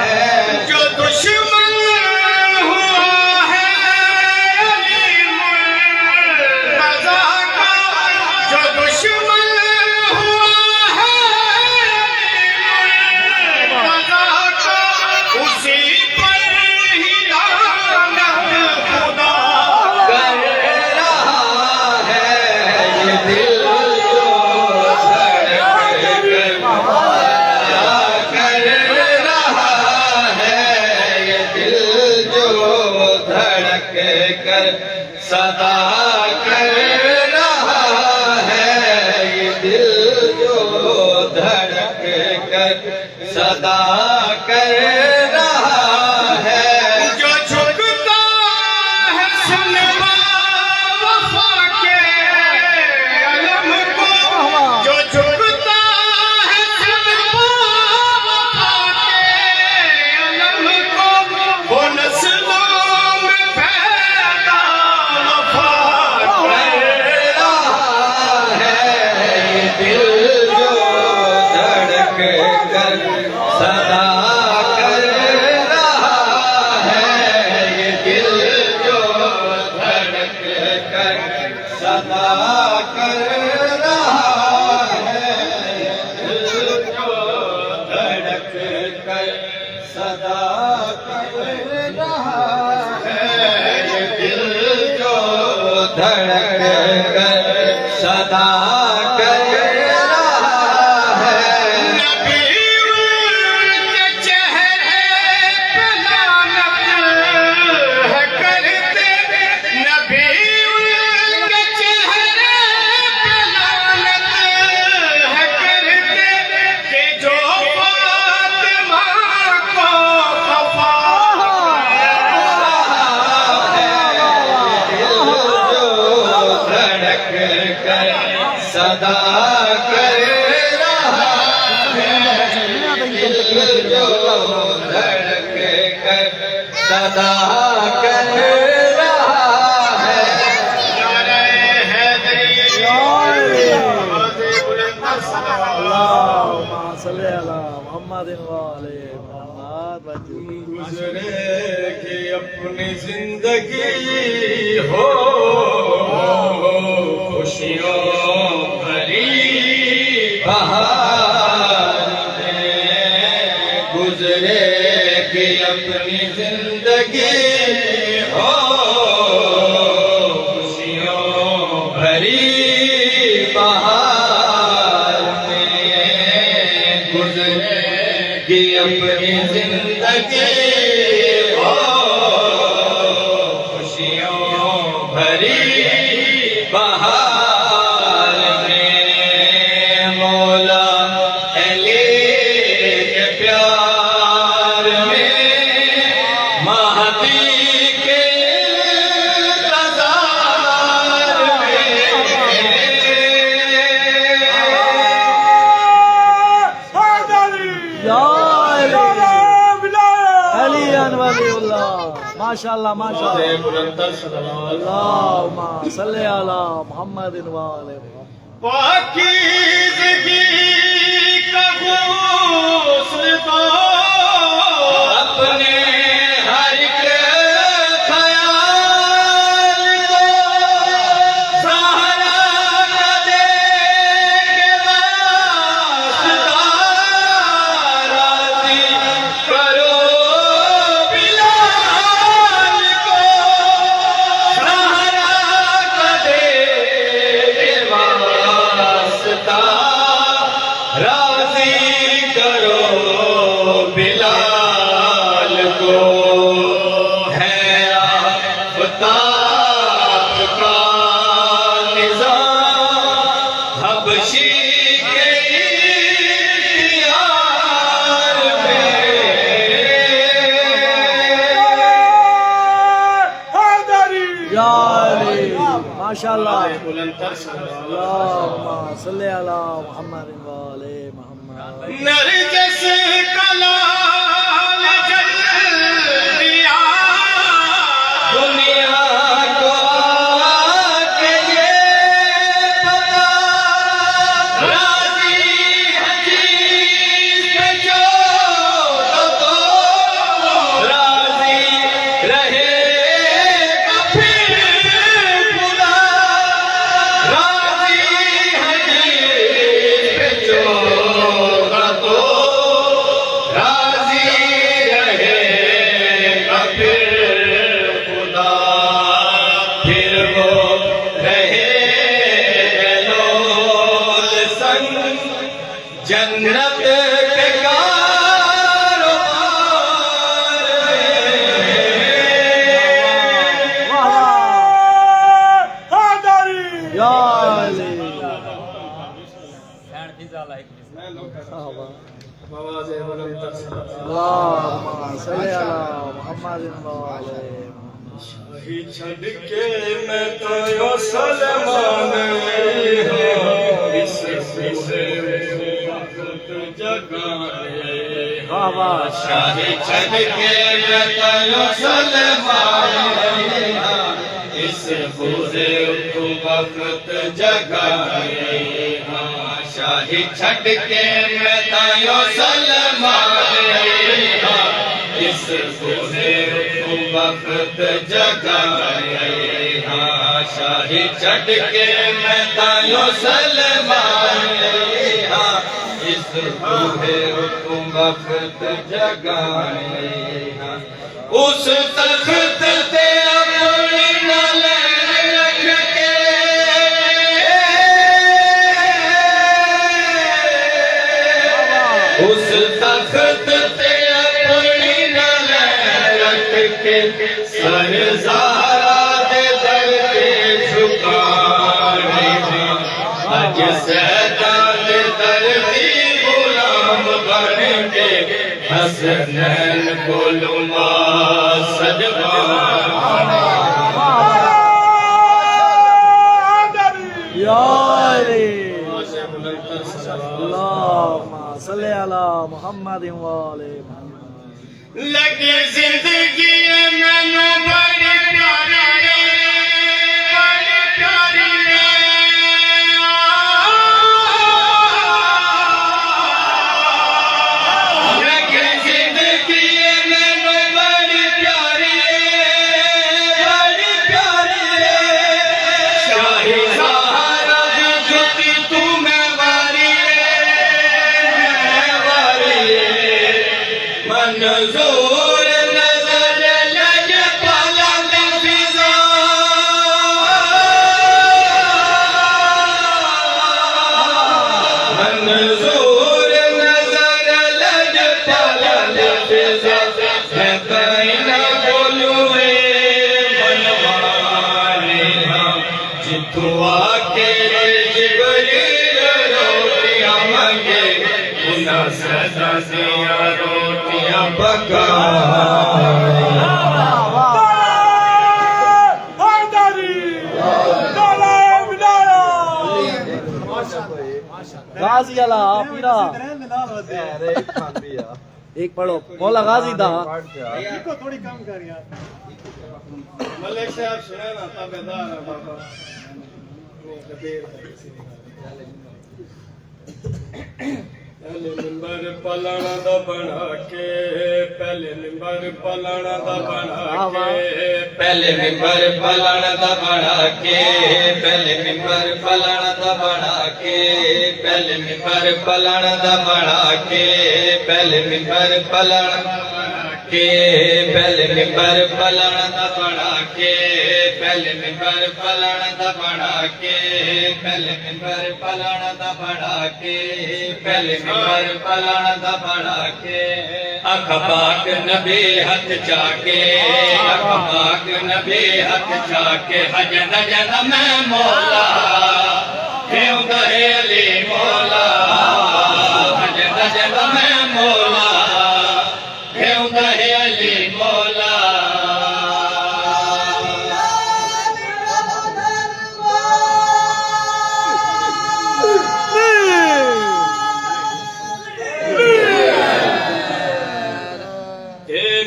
ہے. جو دشمن ہوا ہے علی مرتضیٰ کا، جو دشمن ہوا ہے علی مرتضیٰ کا، اسی پر ہی لعنت خدا کر رہا ہے، یہ دل جو دھڑک کر صدا کر رہا ہے، یہ دل جو دھڑک کر صدا کر رہا ہے، یہ دل جو دھڑک کر صدا کر رہا ہے. جو جھکتا ہے سنوا وفا کے علم کو، جو جھکتا ہے سنوا وفا کے علم کو، وہ نسلوں میں پیدا وفا کر رہا ہے، یہ دل جو دھڑک کر صدا کر رہا ہے، یہ دل جو دھڑک کر صدا کر رہا ہے، یہ دل جو دھڑک کر صدا کر رہا ہے، یہ دل جو دھڑک کر صدا کر رہا ہے. نبی کے چہرے پہ لعنت ہے کرتے، نبی کے چہرے پہ لعنت ہے کرتے، کہ جو فاطمہ کو خفا دھڑک کر صدا کر رہا ہے، دل جو دھڑک کر صدا کر رہا ہے. نعرہ حیدری اللهم صل على محمد وآل محمد. گزرے کہ اپنی زندگی ہو خوشیوں بھری بہار میں گزرے گی اپنی زندگی ہو خوشیوں بھری بہار میں گزرے گی اپنی زندگی ہو خوشیوں بھری بہار میں مولا علی کے پیار میں مہدی کے انتظار علی ولی اللہ ماشاءاللہ ماشاءاللہ اللہم صلی علی محمد وآلہ محمد پاکیزگی کا غسل دو اپنے ہر ایک خیال کو سہارا نہ دے کے واسطہ راضی کرو بلال کو سہارا نہ دے کے واسطہ راضی کرو بلال کو ہے آفتاب کا نظام حبشی کے اختیار میں یا علی ماشاءاللہ اللہم صلی علی محمد وآلہ محمد نرجس کلال جل دیا دنیا کو آکے یہ پتا راضی ہے چیز پہ جو تو راضی رہے گا پھر خدا راضی ہے چیز پہ جو تو راضی رہے گا پھر خدا پھر وہ رہے لول سنگ جنت کے کاروبار یا علی اللہم صلی علی محمد وآلہ محمد ہی چھڑ کے میں تو یو سلمان اس سے وقت جگانے واہ واہ شاہی چھڑ کے میں تو یو سلمان اس بوزے کو وقت جگانے شاہی چھڑ کے میں تو یو سلمان اس بوزے کو وقت جگانے شاہی چھڑ کے میں تایو سلمان اس بوزے کو وقت جگانے اس تخت تے اپنی نالے رکھ کے اس تخت تے اپنی نالے رکھ کے سر زہرا دے در کے جھکانے اج سیدان دے در دی غلام بن کے حسنین کو لما سجوانے یا علی اللہم صلی علی محمد وآلہ محمد لگی زندگی میں نو بڑی پیاری بڑی پیاری لگی زندگی میں نو بڑی پیاری شاہی سہارا دی جھوٹی تو میں واری جتوں آکے جبریل روٹیاں منگے انہاں سدا دیاں روٹیاں پکائے غازی اللہ پیرا ایک پڑھو مولا غازی دا ملک صاحب سنے نا تابعدار ہے بابا پہلے نمبر پلانا دا بنا کے پہلے نمبر پلانا دا بنا کے پہلے ممبر پلانا دا بنا کے پہلے ممبر پلانا دا بنا کے پہلے ممبر پلانا دا بنا کے پہلے ممبر پلانا کے پہلے ممبر پلانا دا بنا کے پہلے ممبر پلانا دا بنا کے پہلے ممبر پلانا دا بنا کے پہلے ممبر پلانا دا بنا کے اکھ پاک نبی ہاتھ چا کے اکھ پاک نبی ہاتھ چا کے حجد جد میں مولا ہیوندا ہے علی مولا حجد جد میں مولا ہیوندا ہے علی مولا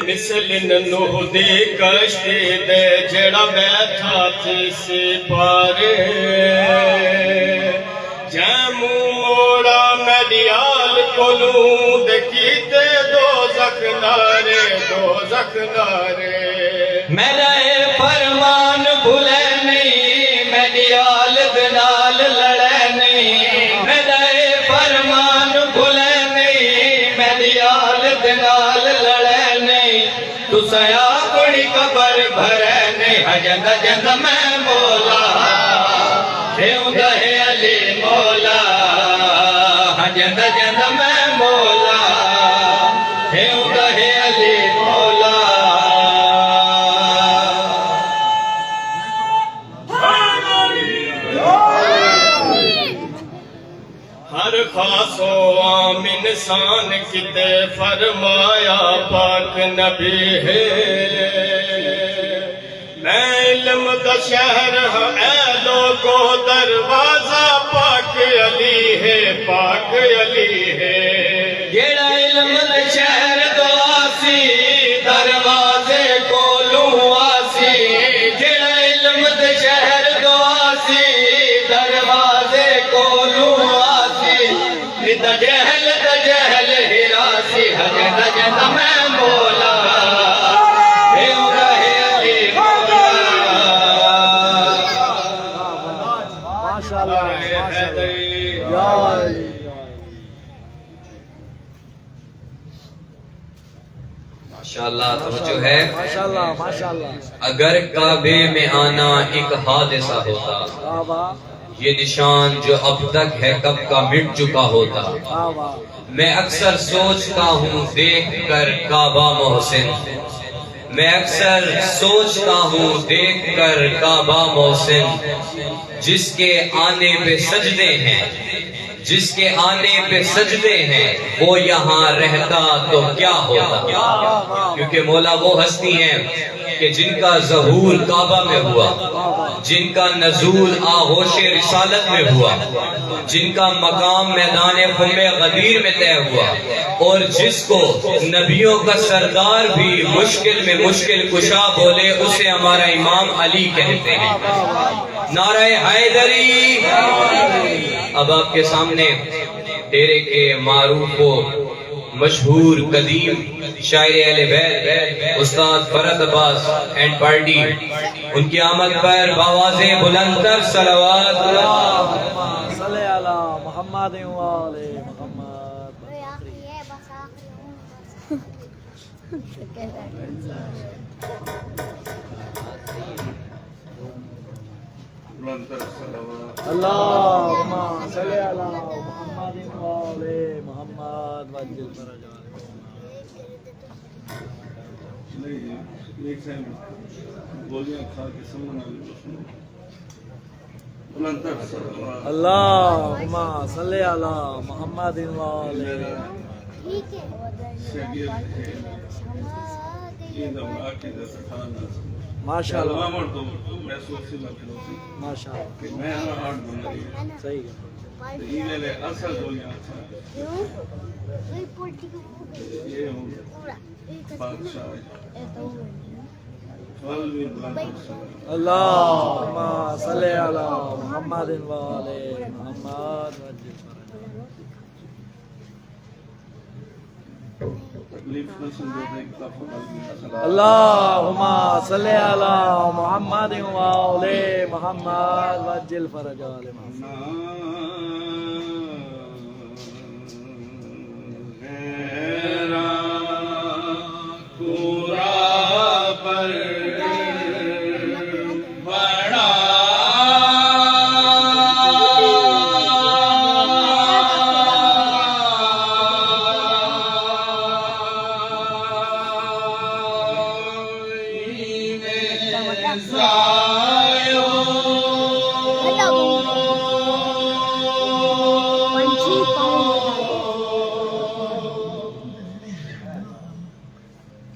مثل نوح دی کشتی دے جڑا بیٹھا تھی سی پارے جیمو موڑا میڈیال کولوں دکیتے دوزخ نارے میرا اے فرمان بھولے نہیں میڈیال دنال لڑے نہیں میرا اے فرمان بھولے نہیں میڈیال دنال لڑے نہیں تو سیا کڑی قبر بھرے نہیں حجد جد میں مولا ہیوندا ہے علی مولا حجد جد میں مولا ہیوندا ہے علی مولا ہر خاص و عام انسان کتے فرمایا پاک نبی ہے میں علم دا شہر ہاں اے لوگو دروازہ پاک علی ہے جیڑا علم دے شہر دو آسی دروازے کولوں آسی جیڑا علم دے شہر دو آسی دروازے کولوں آسی دا جہل ہراسی حجد جد میں مولا ہیوندا ہے علی مولا ماشاءاللہ ماشاءاللہ توجہ ہے ماشاءاللہ ماشاءاللہ اگر کعبے میں آنا ایک حادثہ ہوتا واہ واہ یہ نشان جو اب تک ہے کب کا مٹ چکا ہوتا واہ واہ میں اکثر سوچتا ہوں دیکھ کر کعبہ محسن میں اکثر سوچتا ہوں دیکھ کر کعبہ محسن جس کے آنے پہ سجدے ہیں جس کے آنے پہ سجدے ہیں وہ یہاں رہتا تو کیا ہوتا کیونکہ مولا وہ ہستی ہیں کہ جن کا ظہور کعبہ میں ہوا جن کا نزول آغوش رسالت میں ہوا جن کا مقام میدان خم غدیر میں طے ہوا اور جس کو نبیوں کا سردار بھی مشکل میں مشکل کشا بولے اسے ہمارا امام علی کہتے ہیں نعرہ حیدری اب آپ کے سامنے ڈیرے کے معروف و مشہور قدیم شاعر اہل بیت استاد فرد عباس اینڈ پارٹی ان کی آمد پر بآواز بلندر صلوات صلی علی محمد و آل محمد اللہم صلی علی محمد و آل محمد وجل فرجان ایک ٹائم گولیاں کھا کے سمجھنا اللہم صلی علی محمد وآلہ ماشاء اللہ ماشاء اللہ صحیح ہے اللہم صلی علی محمد وآلہ محمد اللہم صلی علی محمد وآلہ محمد وجل فرج آل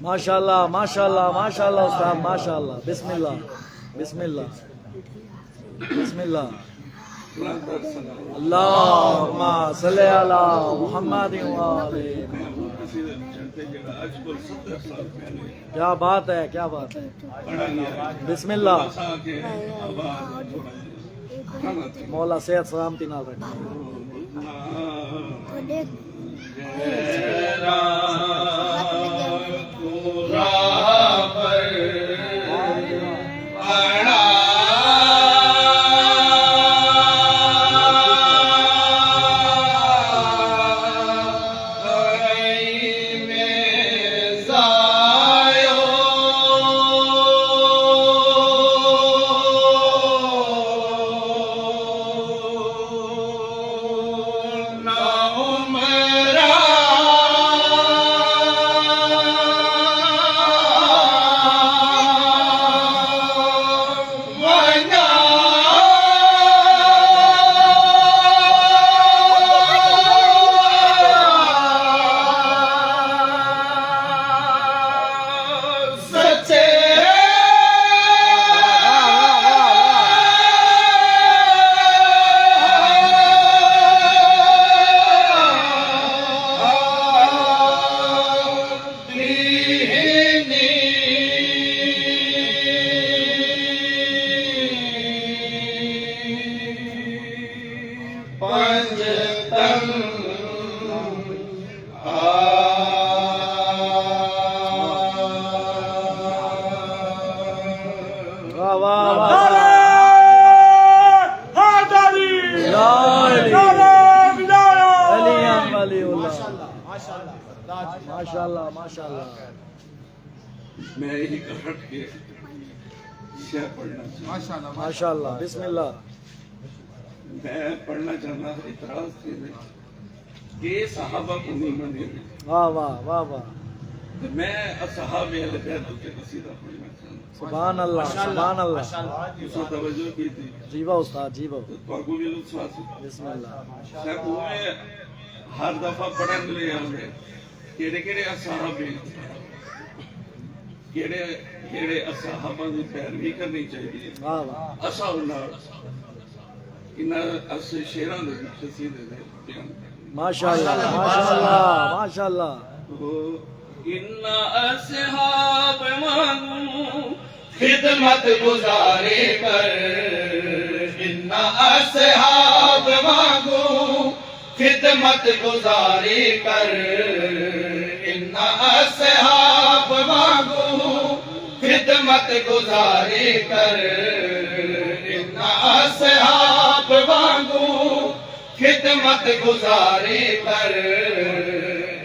ماشاءاللہ ماشاءاللہ ماشاءاللہ استاد ماشاءاللہ بسم اللہ بسم اللہ بسم اللہ اللہم صلی علی محمد وآلہ کیا بات ہے کیا بات ہے بسم اللہ مولا صحت سلامتی نال رکھے ماشاءاللہ ماشاءاللہ میں ایک ہٹ کے شعر پڑھنا چاہتا ماشاءاللہ بسم اللہ میں پڑھنا چاہتا اعتراض کے کہ صحابہ کو نہیں منے واہ واہ واہ واہ میں اصحاب اہل بیت کے قصیدہ پڑھنا چاہتا سبحان اللہ سبحان اللہ اس کو توجہ کی تھی جیوا استاد جیوا تو کو بھی لطف حاصل بسم اللہ صاحب میں ہر دفعہ پڑھن لے آؤں کیڑے کیڑے اصحاب کیڑے اصحابہ دی پیروی کرنی چاہیے واہ واہ اصحاب انہاں اس شیراں دے قصیدے دے بیان ماشاءاللہ ماشاءاللہ ماشاءاللہ ان اصحاب مانو خدمت گزارے کر ان اصحاب مانو خدمت گزارے کر ان اصحاب مانو خدمت گزارے کر ان اصحاب مانو خدمت گزارے کر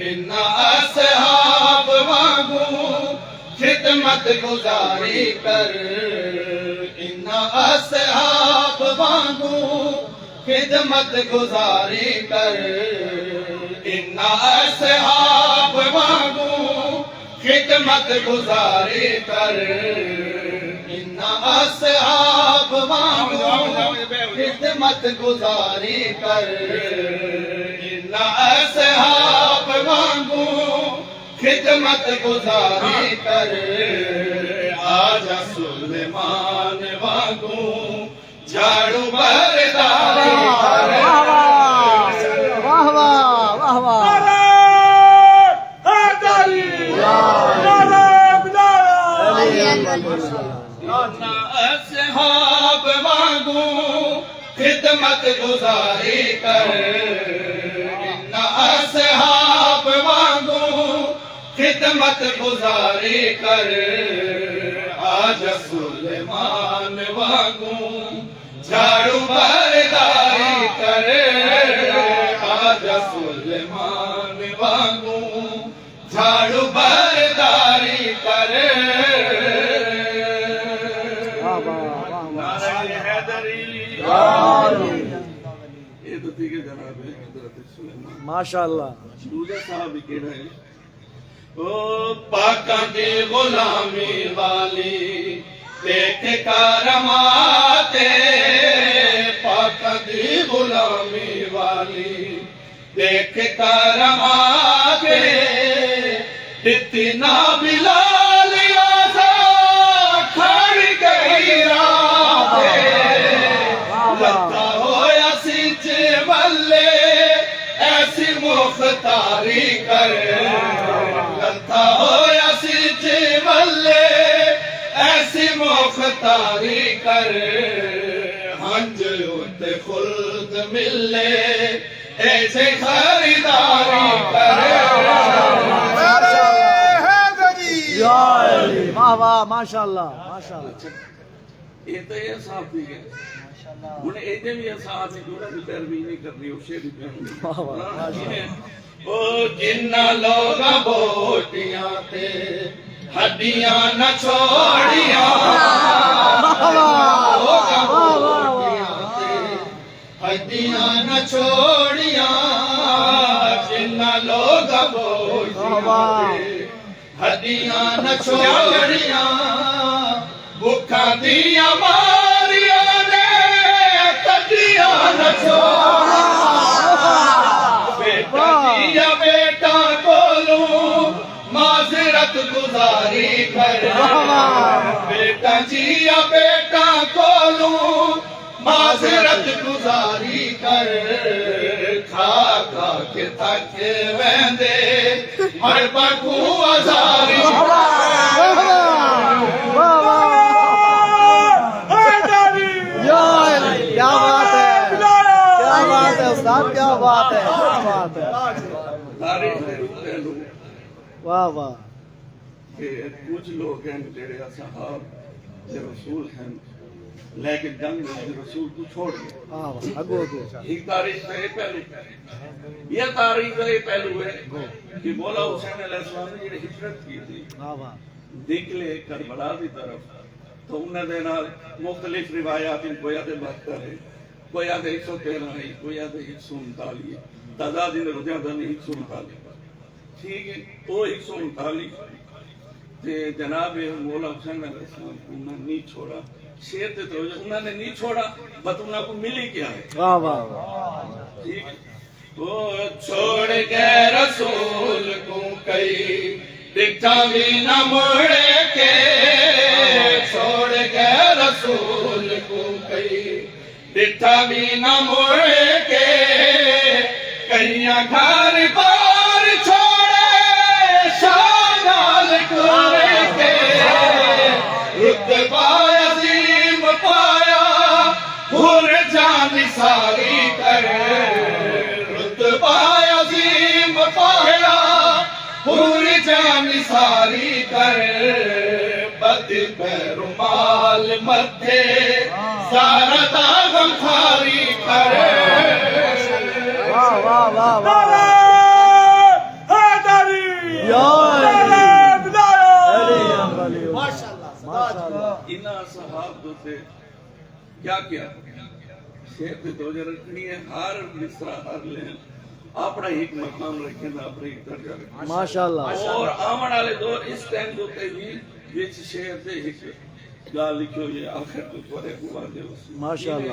ان اصحاب مانو خدمت گزارے کر ان اصحاب مانو خدمت گزارے کر ان اصحاب مانو خدمت گزارے کر ان اصحاب مانو خدمت گزاری کر ان اصحاب وانگو خدمت گزاری کر آجا سلیمان وانگو جھاڑو برداری کر واہ واہ واہ واہ اصحاب وانگو خدمت گزاری کر ان اصحاب وانگو خدمت گزاری کر آجا سلیمان وانگو جھاڑو برداری کر آجا سلیمان وانگو جھاڑو برداری کر یہ تو ٹھیک ہے جناب حضرت سلیمان ماشاء اللہ دوسرے صاحب بھی کہہ رہے ہیں او پاکاں دی غلامی والی دیکھ کرامات پاکاں دی غلامی والی دیکھ کرامات اتنا بلال یاسا کھڑ گئی رات لگتا ہویا سچ والے ایسی مختاری کر لگتا ہویا سچ والے ایسی مختاری کر ہنج اتے خلد ملے ایسے خریداری کر واہ واہ ماشاء اللہ ماشاء اللہ یہ تو یہ صاحب ٹھیک ہے ہوں ایسے بھی صاحب نے جو پیروی نہیں کر رہی اسے بھی واہ واہ پیروی او جنہ لوگ بوٹیاں تے ہڈیاں نہ چھوڑیاں ہڈیاں نہ چھوڑیاں جنہ لوگ بوٹیاں تے ہڈیاں نہ چھوڑیاں بھوکا دیا ماریاں نے کٹیاں نہ چھوڑیاں بیٹا دیا بیٹا کولوں معذرت گزاری کر بیٹا جیا بیٹا کولوں معذرت گزاری کر کھا کھا کے تھک ویندے ہر پکو آزاری کیا بات ہے کیا بات ہے استاد کیا بات ہے کیا بات ہے تاریخ پہلو واہ واہ کہ کچھ لوگ ہیں جڑے اصحاب رسول ہیں لیکن جنگ میں رسول کو چھوڑ گئے واہ واہ اگو اگو ایک تاریخ کا یہ پہلو یہ تاریخ کا یہ پہلو ہے کہ مولا حسین علیہ السلام نے یہ ہجرت کی تھی واہ واہ نکلے کربلا کی طرف تو انہیں دے نال مختلف روایات ان کوئی آدھے 72 ہے کوئی آدھے 113 ہے کوئی آدھے 139 ہے تعداد ان رجاں دن 139 ٹھیک ہے وہ 139 تے جناب مولا حسین علیہ السلام کو انہوں نے نہیں چھوڑا شیر تے تو انہوں نے نہیں چھوڑا بس انہوں کو ملی کیا ہے واہ واہ ٹھیک ہے وہ چھوڑ کے رسول کو کئی ڈٹھا بھی نہ مڑے کے چھوڑ کے رسول کو کئی ڈٹھا بھی نہ مڑے کے کئیاں گھر بار چھوڑے شاہجال کرے کے رتبہ عظیم پایا بھول جانی ساری کرے رتبہ عظیم پایا بھول جانی ساری کرے بد پیرومال مدھے سارا داغم خاری کرے واہ واہ واہ واہ انہاں صحاب تو سے کیا شیر پہ توجہ رکھنی ہے ہر مصرع ہر لین اپنا ایک مقام رکھیں اپنا ایک درجہ رکھیں ماشاءاللہ اور آمن والے دور اس ٹائم دوتے بھی وچ شیر دے ایک گال لکھو یہ آخر تو پورے ہوا دے ماشاءاللہ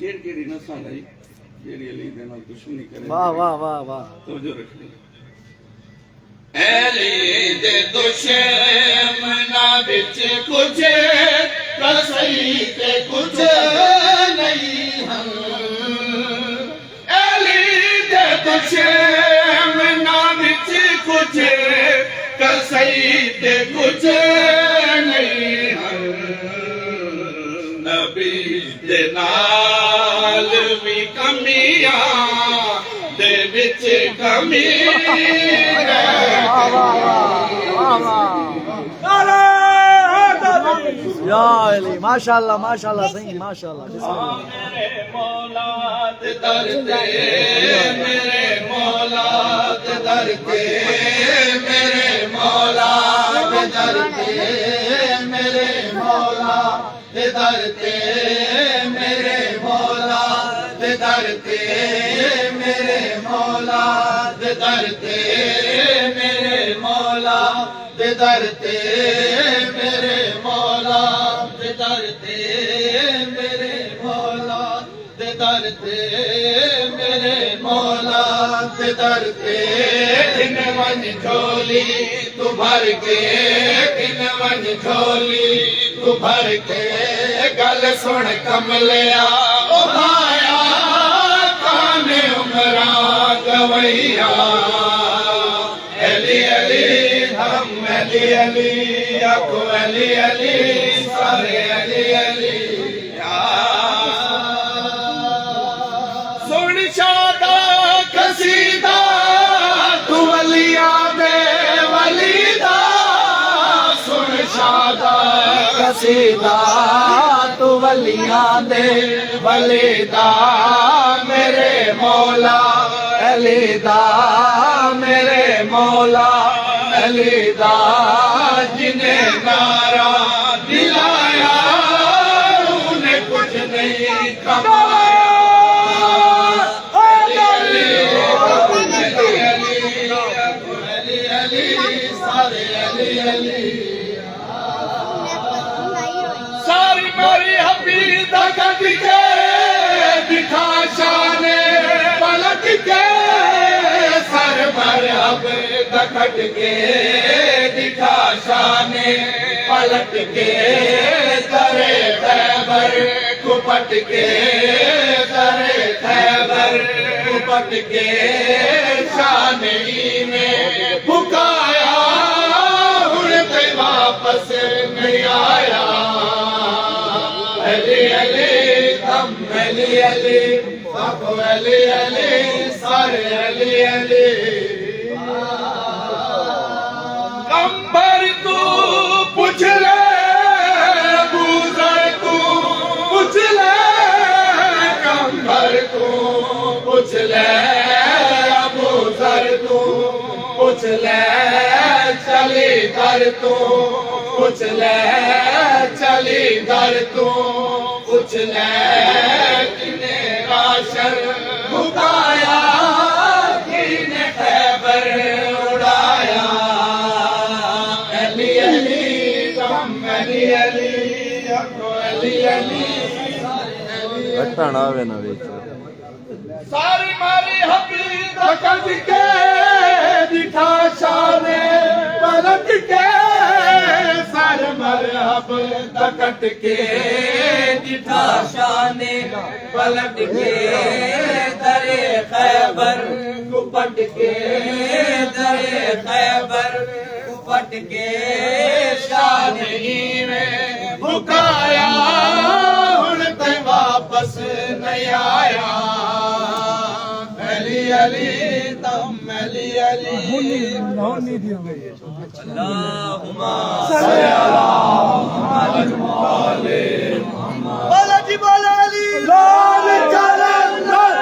ਕਿਹੜੀ ਨਸਾਂ ਲਈ ਜਿਹੜੀ ਅਲੀ ਦੇ ਨਾਲ ਦੁਸ਼ਮਣੀ ਕਰੇ واہ واہ واہ واہ توجہ رکھنی علی دے دشمناں وچ کچھ کسئی تے کچھ نہیں ہن علی دے دشمناں وچ کچھ کسئی تے کچھ نہیں ہن نبی دے نال وی کمیاں دے وچ کمی یا علی ماشاءاللہ ماشاءاللہ صحیح ماشاءاللہ بسم اللہ میرے مولا دے در تے میرے مولا دے در تے میرے مولا دے در تے میرے مولا دے در تے میرے مولا دے در تے میرے مولا دے در تے میرے مولا دے در تے میرے مولا دے در تے میرے مولا دے در تے میرے مولا دے در تے کن ون جھولی تو بھر کے کن ون جھولی تو بھر کے گل سن کملیا او بھایا کان عمراں گویا علی علی ہم علی علی اکو علی علی سارے علی علی سن شادا قصیدہ تو ولیاں دے ولیدہ سن شادا قصیدہ تو ولیاں دے ولیدہ میرے مولا علی دا میرے مولا علی دا جنہیں نعرہ دلایا انہیں کچھ نہیں کمایا علی علی علی علی علی سارے علی علی ساری ماری حبیب کٹ کے دکھا شان پلٹ کے سر مرحب کٹ کے دکھا شان پلٹ کے درے خیبر کپٹ کے درے خیبر کپٹ کے شان میں بکایا ہن تے واپس نہیں آیا علی علی ہم علی علی سب علی علی سارے علی علی کمبر تو پوچھ لے بوزر تو پوچھ لے کمبر تو پوچھ لے بوزر تو پوچھ لے چلی در تو پوچھ لے چلی در تو پوچھ لے کنے راشن بھکایا کنے خیبر اڑایا علی علی کم علی علی اکو علی علی ساری ماری حبیب کٹ کے دکھا شان پلٹ کے سر مرحب کٹ کے دکھا شان پلٹ کے درے خیبر کپٹ کے درے خیبر کپٹ کے شان میں بکایا ہن تے واپس نہیں آیا علی علی تم علی علی اللہم صلی علی محمد بالا جی بالا علی لال کلندر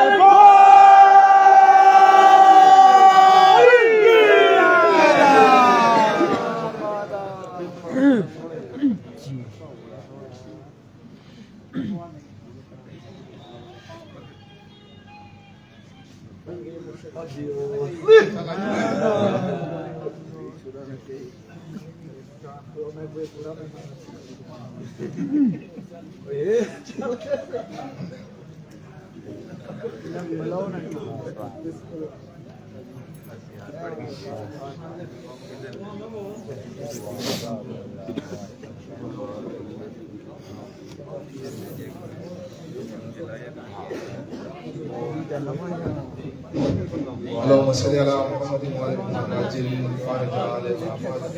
اللهم صل على محمد وعلى محمد عجل الفارج على محمد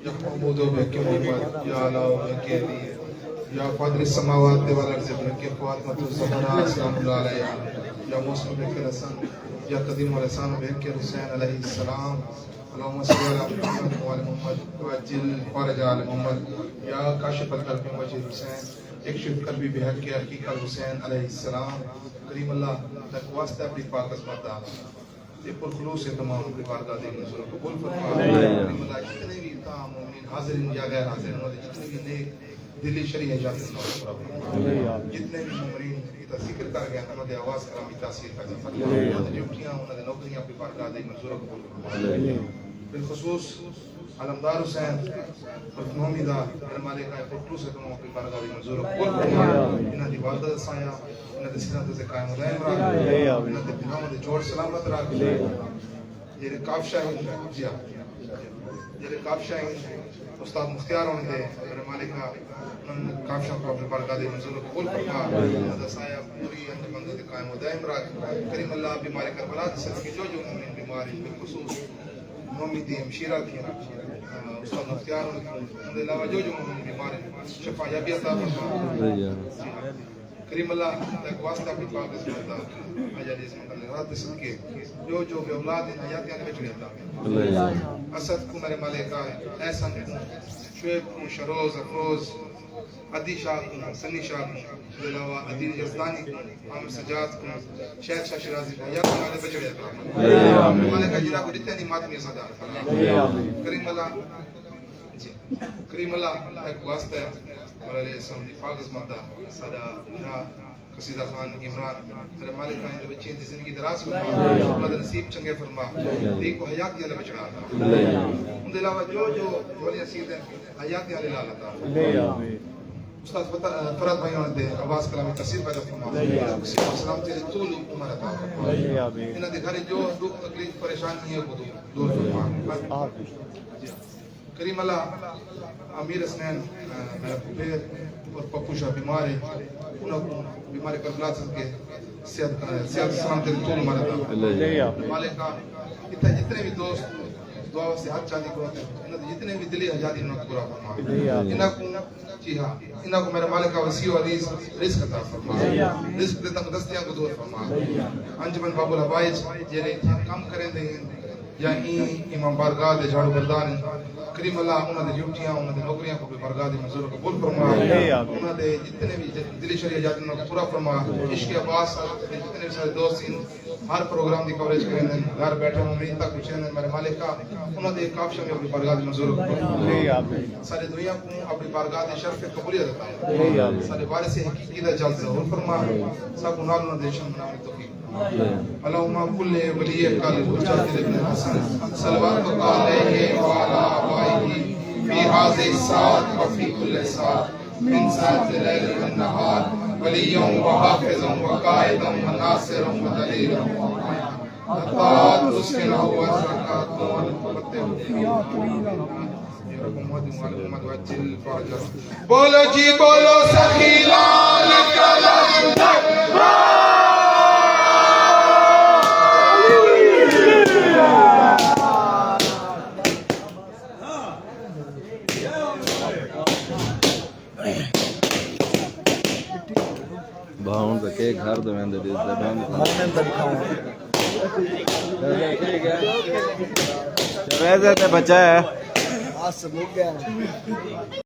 يا محمود بك محمد يا الله بك يا فاطر السماوات والارض بك فاطمه الزهراء السلام الله عليها يا موسى بك الحسن يا قديم الحسن بك حسين عليه السلام اللهم صل على محمد وعلى محمد وعجل الفارج على محمد يا كاشف القلب وجه حسين اكشف قلبي بحق حقيقة الحسین علیہ السلام کریم اللہ تک واسطہ اپنی پاک عظمت دا پر خلوص سے تمام اپنی بارگاہ دے منظور قبول فرما کریم اللہ جتنے بھی تمام مومنین حاضرین یا غیر حاضرین والے جتنے بھی نیک دلی شریع جات جتنے بھی مومنین کی ذکر کر گیا ہمیں دے آواز کرامی تاثیر کا فرما ڈیوٹیاں انہوں نے نوکریاں اپنی بارگاہ دے منظور قبول فرما بالخصوص علمدار حسین نومی دا علمالے کا پرٹو سے تمام اپنی بارگاہ دی منظور قبول فرما انہاں دی والدہ سایہ انہاں دی سینت سے قائم و دائم رکھ انہاں دی بناؤں دے جوڑ سلامت رکھ جیرے کافشاہین جیا جیرے کافشاہین استاد مختار ہونے دے علمالے کا کافشاہ کو اپنی بارگاہ دی منظور قبول فرما انہاں دی سایہ پوری انجمن دے قائم و دائم رکھ کریم اللہ بیماری کربلا دی سر کی جو مومن بیماری بالخصوص نومی دی ہمشیرہ کی استاد مختار ان علاوہ جو مومن بیمار ہیں شفا یابی عطا فرما کریم اللہ تک واسطہ اپنی پاک عظمت دا اجر عظمت اللہ رات صدقے جو بے اولاد ہیں حیاتیاں دے وچ رہتا اسد کو میرے مالک احسن کو شعیب کو شروز افروز عدی شاہ کو سنی شاہ کو علاوہ عدی یزدانی کو عامر سجاد کو شہد شاہ شرازی کو حیاتیاں دے وچ رہتا مالک جیرا کو جتنے دی ماتمی صدا کریم اللہ کریم اللہ ایک واسطہ ہے اور علیہ السلام دی پاک عظمت دا صدا جا قصیدہ خان عمران میرے مالک کا جو بچے دی زندگی دراز فرما اللہ دا نصیب چنگے فرما دیکھ کو حیات دیا بچڑا ان دے علاوہ جو ولی نصیب ہیں حیات دیا لالتا استاد فراد بھائیوں دے آواز کلامی تصیر پیدا فرما سلام تیرے طول عمر عطا فرما انہاں دے گھر جو دکھ تکلیف پریشانی ہے وہ دور فرما کریم اللہ امیر اسنین میرا پھپیر اور پپو شاہ بیمار ہے انہوں کو بیماری کربلا کے صحت سلام تیرے طول عمر عطا مالک کا جتنے بھی دوست دعا سے ہاتھ چاندی کو انہوں جتنے بھی دلی حجاتی انہوں کو پورا فرما انہوں کو جی ہاں انہوں کو میرے مالک کا وسیع و عزیز رزق عطا فرما رزق دیتا مدستیاں کو دور فرما انجمن باب الحبائج جیرے کام کریں دیں یا امام بارگاہ دے جھاڑو بردار کریم اللہ انہوں نے ڈیوٹیاں انہوں نے نوکریاں کو بھی بارگاہ دے منظور قبول فرما انہوں نے جتنے بھی دلی شریع جاتے انہوں کو پورا فرما عشق عباس جتنے بھی سارے دوست ہر پروگرام دی کوریج کریں دیں گھر بیٹھے ہوں امید تک پوچھیں دیں میرے مالک کا انہوں نے کافشہ میں اپنی بارگاہ دے منظور قبول سارے دنیا کو اپنی بارگاہ دے شرف قبولیت دیتا ہے سارے وارث حقیقی دا جلد ظہور فرما سب انہوں نے دیشن بنانے توفیق اللهم كل ولي قال الحجاج ابن الحسن صلوات الله عليه وعلى آبائه في هذه الساعة وفي كل ساعة من ساعة الليل والنهار وليا وحافظا وقائدا وناصرا ودليلا حتى تسكنه وزكاة بولو جی بولو سخی لال باؤں تو کیک ہر دو میں دے ویسے تو بچہ ہے